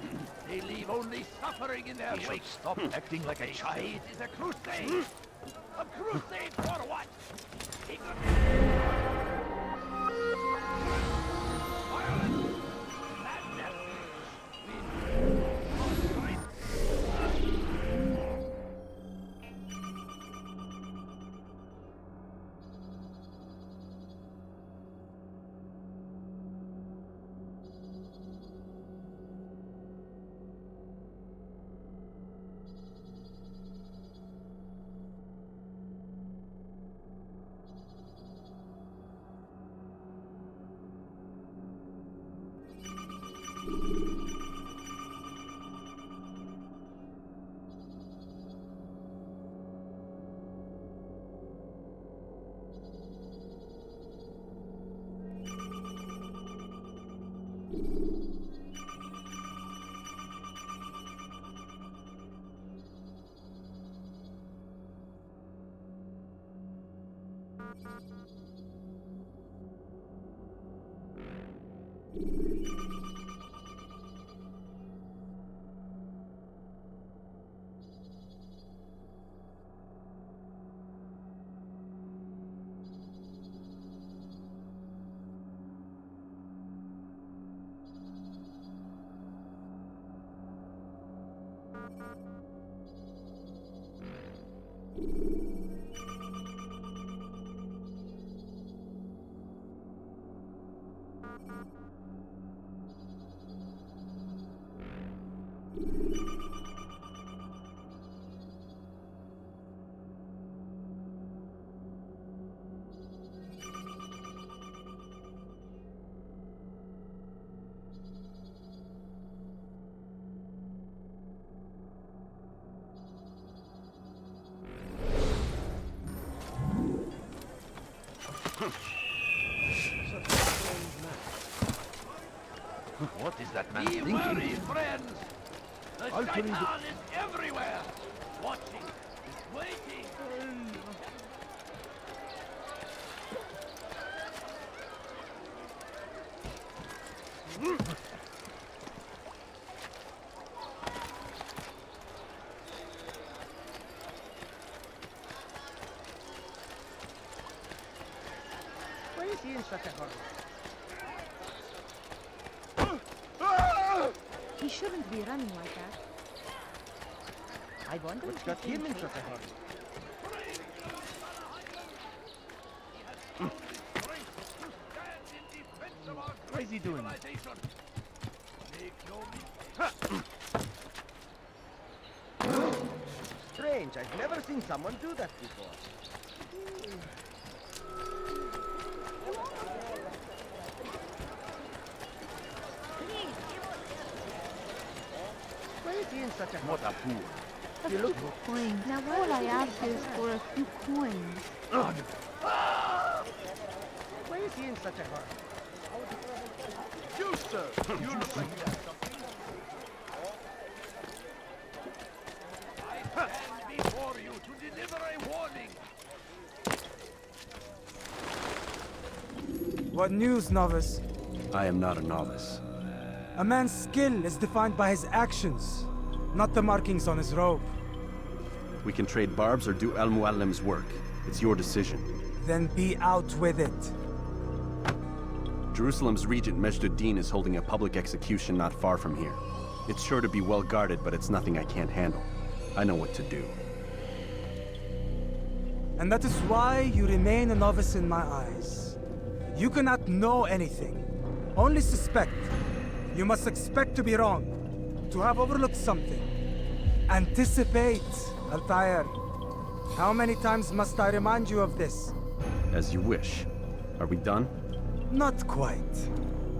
they leave only suffering in their wake. Stop acting like a child. It is a crusade! A crusade for what? Violence! Madness! What is that man Be thinking? wary, friends! The I'll tell you Shaitan is everywhere! Watching, waiting! Why is he in such a hurry? He shouldn't be running like that. I wonder What's if got he's him in being such a hurry? Why is he doing it? Strange, I've never seen someone do that before. Why is he in such a hurry? What a fool. A few coins. Now all I ask is for a few coins. Why is he in such a hurry? You Master, you look like you have something. I stand before you to deliver a warning. What news, novice? I am not a novice. A man's skill is defined by his actions, not the markings on his robe. We can trade barbs or do Al-Muallim's work. It's your decision. Then be out with it. Jerusalem's regent Majd is holding a public execution not far from here. It's sure to be well guarded, but it's nothing I can't handle. I know what to do. And that is why you remain a novice in my eyes. You cannot know anything, only suspect. You must expect to be wrong, to have overlooked something. Anticipate, Altair. How many times must I remind you of this? As you wish. Are we done? Not quite.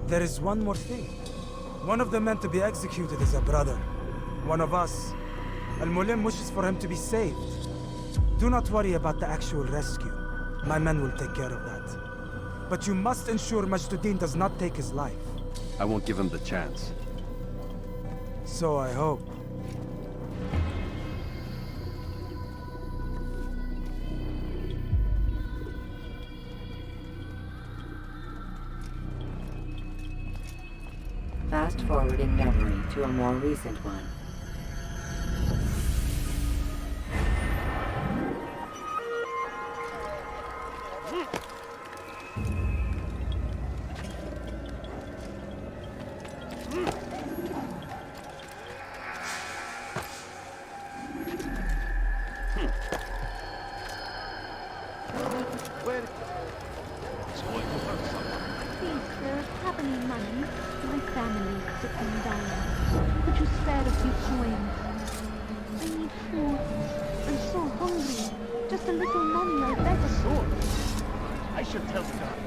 There is one more thing. One of the men to be executed is a brother. One of us. Al-Mulim wishes for him to be saved. Do not worry about the actual rescue. My men will take care of that. But you must ensure Majd does not take his life. I won't give him the chance. So I hope. Fast-forwarding memory to a more recent one. Please, sir, have any money? My family is sick and dying. Could you spare a few coins? I need food. I'm so hungry. Just a little money, I beg of you. I should tell the guard.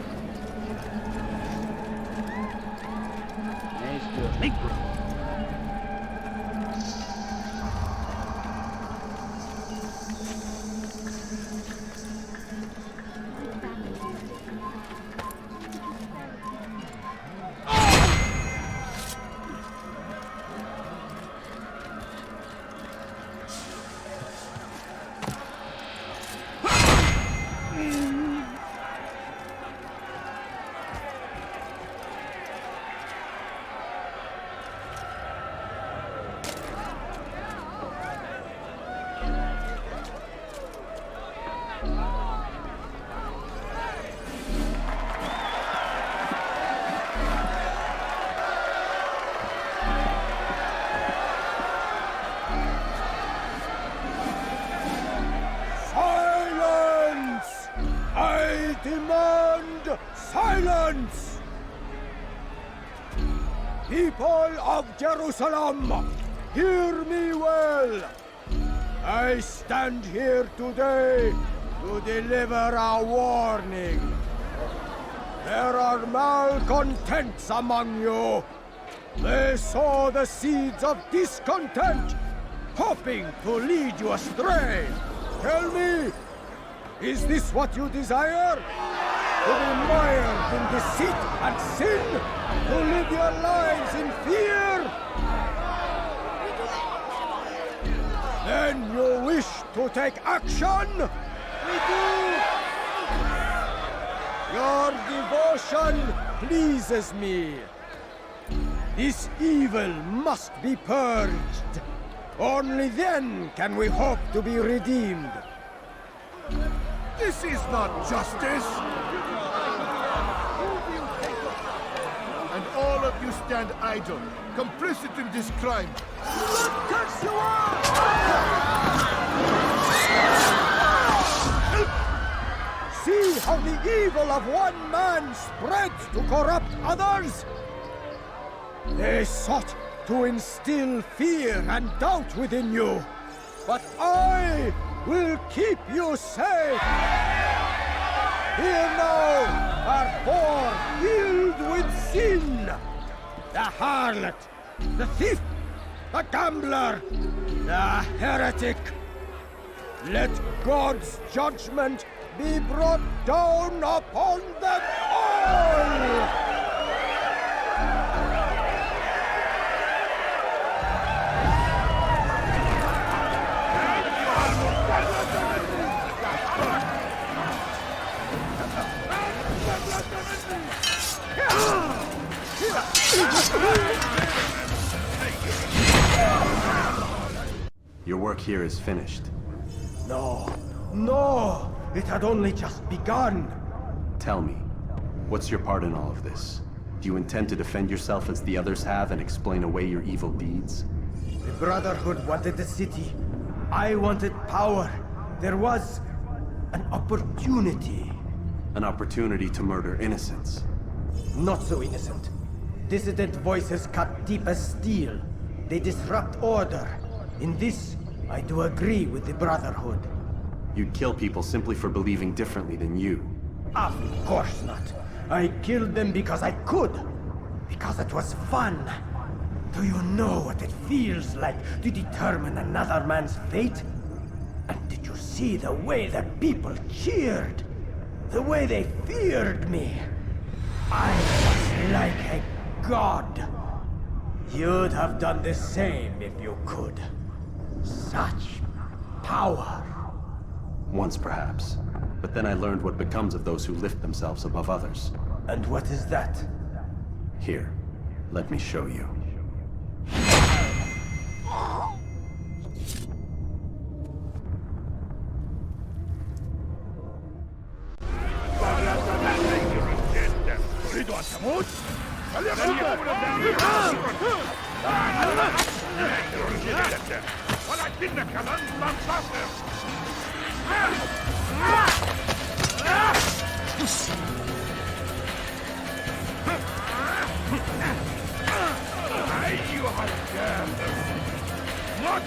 Nice to meet you. Demand silence! People of Jerusalem, hear me well. I stand here today to deliver a warning. There are malcontents among you. They sow the seeds of discontent, hoping to lead you astray. Tell me, is this what you desire? To be mired in deceit and sin? To live your lives in fear? Then you wish to take action? We do! Your devotion pleases me. This evil must be purged. Only then can we hope to be redeemed. This is not justice! And all of you stand idle, complicit in this crime. Curse you are! See how the evil of one man spreads to corrupt others? They sought to instill fear and doubt within you, but I will keep you safe. Here now are four filled with sin. The harlot, the thief, the gambler, the heretic. Let God's judgment be brought down upon them all! Your work here is finished. No, no! It had only just begun! Tell me, what's your part in all of this? Do you intend to defend yourself as the others have and explain away your evil deeds? The Brotherhood wanted the city. I wanted power. There was an opportunity. An opportunity to murder innocents. Not so innocent. Dissident voices cut deep as steel. They disrupt order. In this, I do agree with the Brotherhood. You'd kill people simply for believing differently than you. Of course not. I killed them because I could. Because it was fun. Do you know what it feels like to determine another man's fate? And did you see the way that people cheered? The way they feared me? I was like a god. You'd have done the same if you could. Such power. Once, perhaps. But then I learned what becomes of those who lift themselves above others. And what is that? Here, let me show you. ولكنك لن تنتصر. أيها الكافر مت.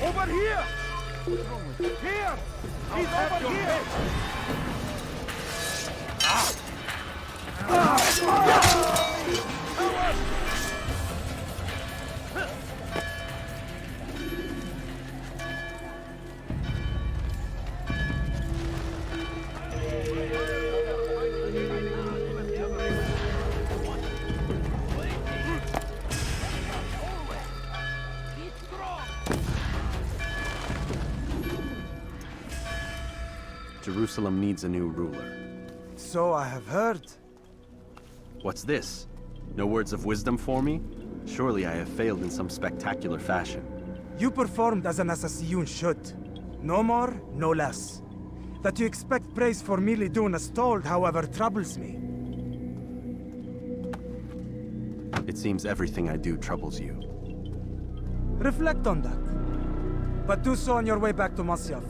Over here! Here! He's over here! Jerusalem needs a new ruler. So I have heard. What's this? No words of wisdom for me? Surely I have failed in some spectacular fashion. You performed as an assassin should. No more, no less. That you expect praise for merely doing as told, however, troubles me. It seems everything I do troubles you. Reflect on that. But do so on your way back to Masyaf.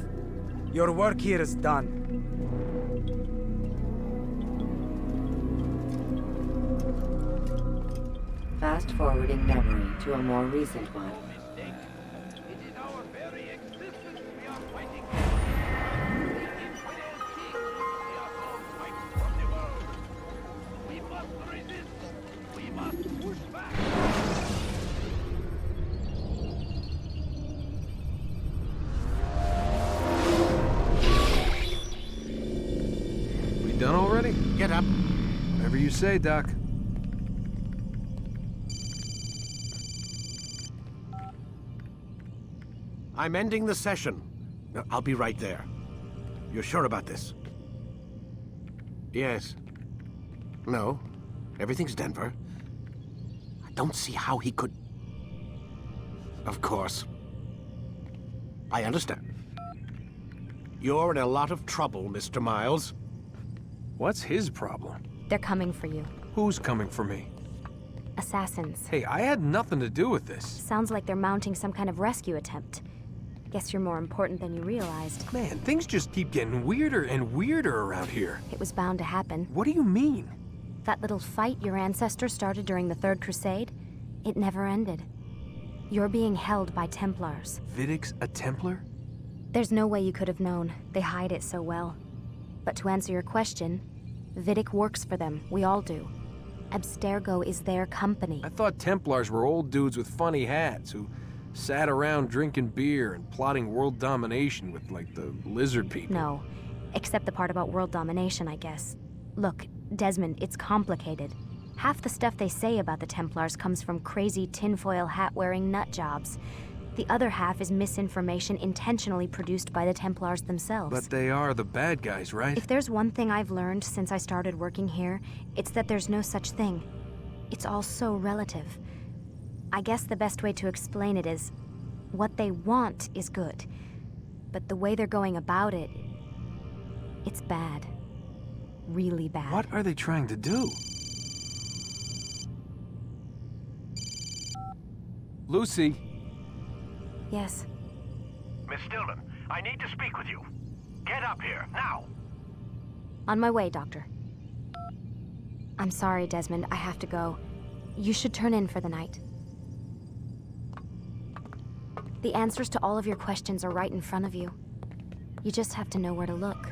Your work here is done. Fast forwarding memory to a more recent one. It is our very existence we are fighting for. The infidel king, the assault fight from the world. We must resist. We must push back. We done already? Get up. Whatever you say, Doc. I'm ending the session. I'll be right there. You're sure about this? Yes. No. Everything's Denver. I don't see how he could... Of course. I understand. You're in a lot of trouble, Mr. Miles. What's his problem? They're coming for you. Who's coming for me? Assassins. Hey, I had nothing to do with this. Sounds like they're mounting some kind of rescue attempt. Guess you're more important than you realized. Man, things just keep getting weirder and weirder around here. It was bound to happen. What do you mean? That little fight your ancestors started during the Third Crusade, it never ended. You're being held by Templars. Vidic's a Templar? There's no way you could have known. They hide it so well. But to answer your question, Vidic works for them. We all do. Abstergo is their company. I thought Templars were old dudes with funny hats who sat around drinking beer and plotting world domination with, like, the lizard people. No, except the part about world domination, I guess. Look, Desmond, it's complicated. Half the stuff they say about the Templars comes from crazy tinfoil hat-wearing nut jobs. The other half is misinformation intentionally produced by the Templars themselves. But they are the bad guys, right? If there's one thing I've learned since I started working here, it's that there's no such thing. It's all so relative. I guess the best way to explain it is, what they want is good. But the way they're going about it, it's bad. Really bad. What are they trying to do? Lucy? Yes. Miss Stillman, I need to speak with you. Get up here, now! On my way, Doctor. I'm sorry, Desmond. I have to go. You should turn in for the night. The answers to all of your questions are right in front of you. You just have to know where to look.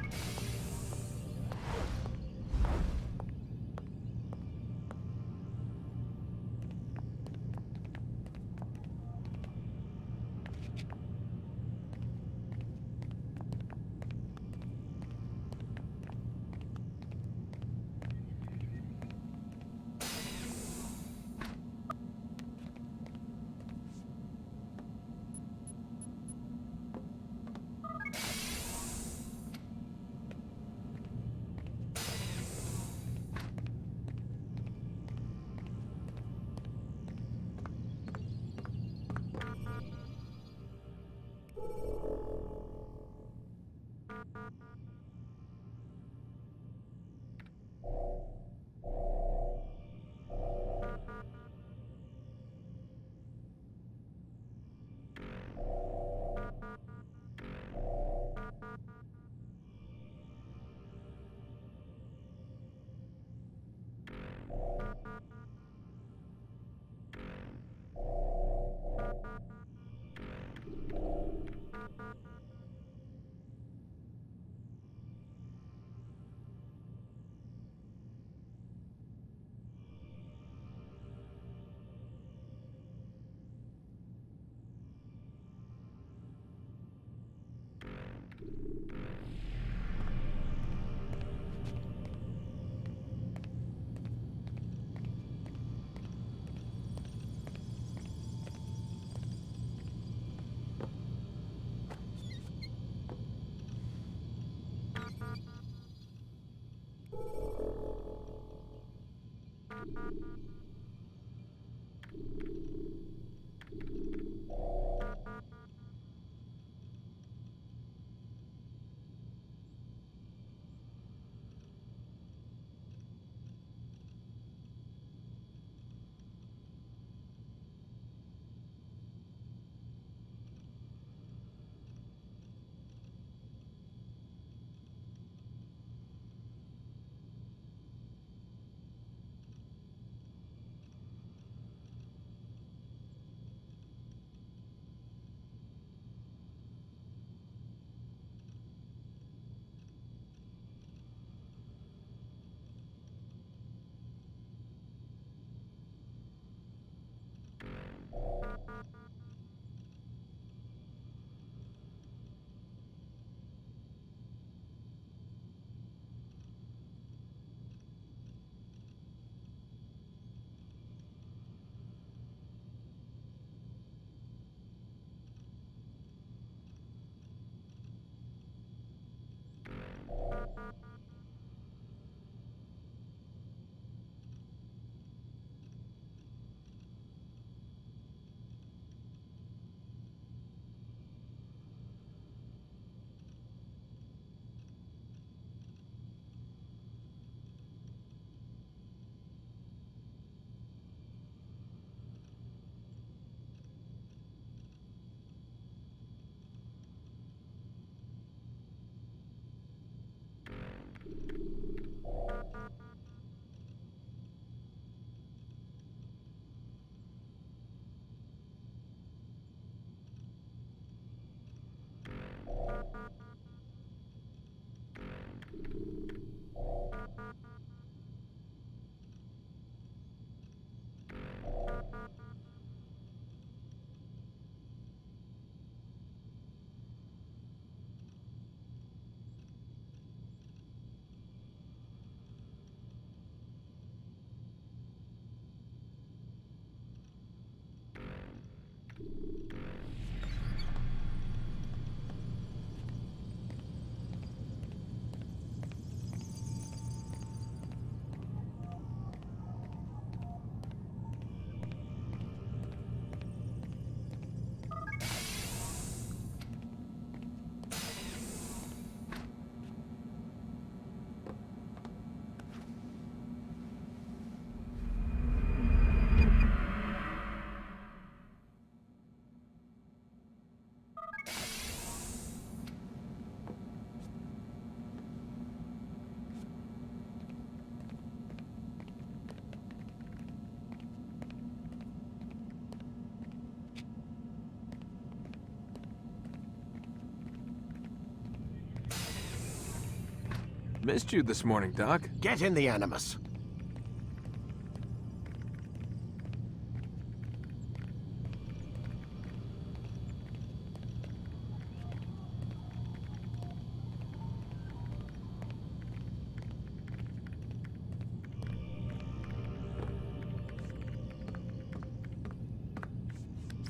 Missed you this morning, Doc. Get in the Animus.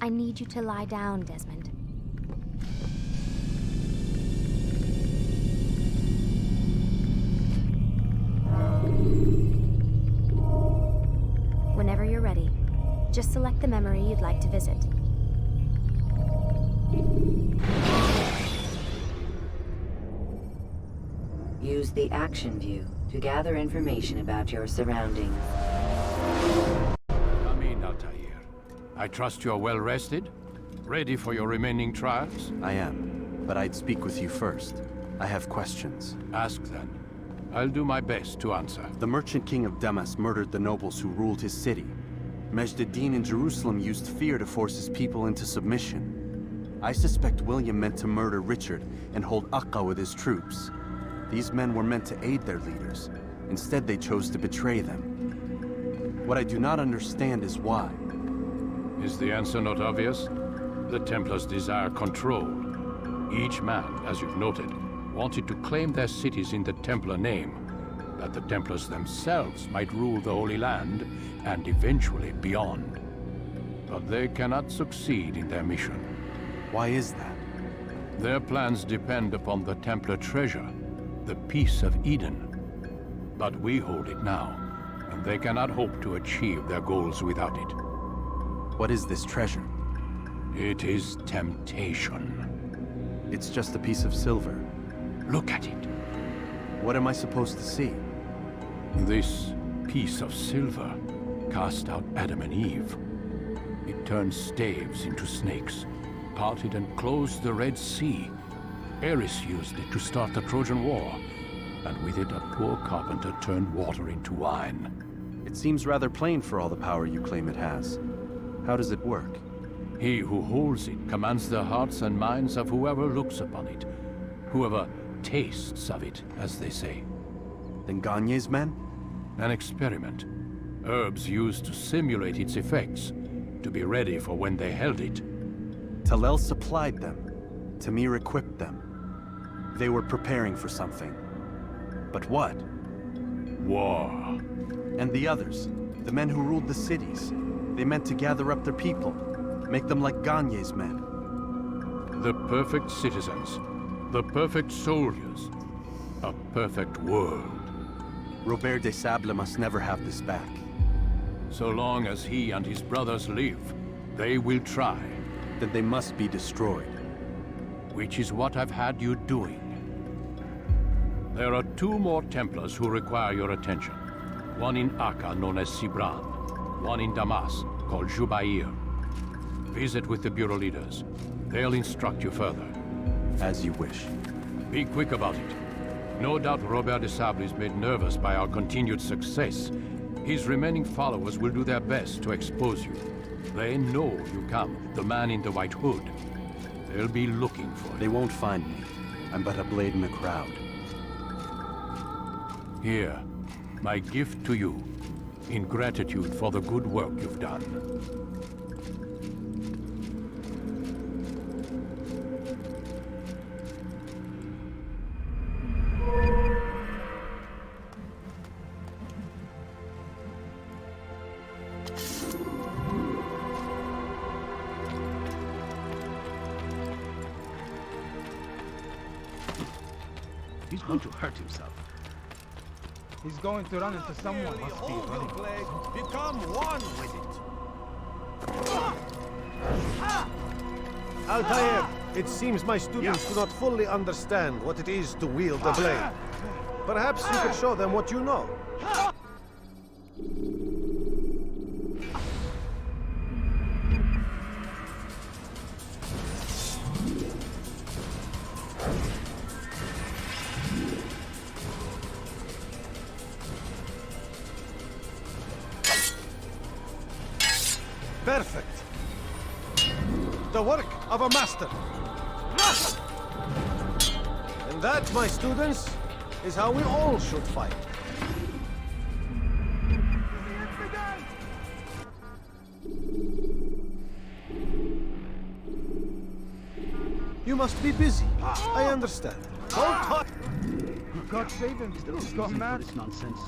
I need you to lie down, Desmond. Whenever you're ready, just select the memory you'd like to visit. Use the action view to gather information about your surroundings. Amin, Altair. I trust you're well rested? Ready for your remaining trials? I am, but I'd speak with you first. I have questions. Ask then. I'll do my best to answer. The merchant king of Damas murdered the nobles who ruled his city. Majd Addin in Jerusalem used fear to force his people into submission. I suspect William meant to murder Richard and hold Akka with his troops. These men were meant to aid their leaders. Instead, they chose to betray them. What I do not understand is why. Is the answer not obvious? The Templars desire control. Each man, as you've noted, wanted to claim their cities in the Templar name, that the Templars themselves might rule the Holy Land and eventually beyond. But they cannot succeed in their mission. Why is that? Their plans depend upon the Templar treasure, the Peace of Eden. But we hold it now, and they cannot hope to achieve their goals without it. What is this treasure? It is temptation. It's just a piece of silver. Look at it. What am I supposed to see? This piece of silver cast out Adam and Eve. It turned staves into snakes, parted and closed the Red Sea. Ares used it to start the Trojan War, and with it a poor carpenter turned water into wine. It seems rather plain for all the power you claim it has. How does it work? He who holds it commands the hearts and minds of whoever looks upon it, whoever tastes of it, as they say. Then Gagne's men? An experiment. Herbs used to simulate its effects, to be ready for when they held it. Talel supplied them. Tamir equipped them. They were preparing for something. But what? War. And the others, the men who ruled the cities, they meant to gather up their people, make them like Gagne's men. The perfect citizens, the perfect soldiers, a perfect world. Robert de Sable must never have this back. So long as he and his brothers live, they will try. Then they must be destroyed. Which is what I've had you doing. There are 2 more Templars who require your attention. One in Akka, known as Sibran. One in Damas, called Jubair. Visit with the Bureau leaders. They'll instruct you further. As you wish. Be quick about it. No doubt Robert de Sable is made nervous by our continued success. His remaining followers will do their best to expose you. They know you come, the man in the white hood. They'll be looking for you. They won't find me. I'm but a blade in the crowd. Here, my gift to you, in gratitude for the good work you've done. He's going to hurt himself. He's going to run into someone. Must be running. Become one with it. Altair, it seems my students do not fully understand what it is to wield the blade. Perhaps you could show them what you know. Perfect. The work of a master. And that, my students, is how we all should fight. You must be busy. I understand. Don't talk. God save him. He's got mad. Nonsense.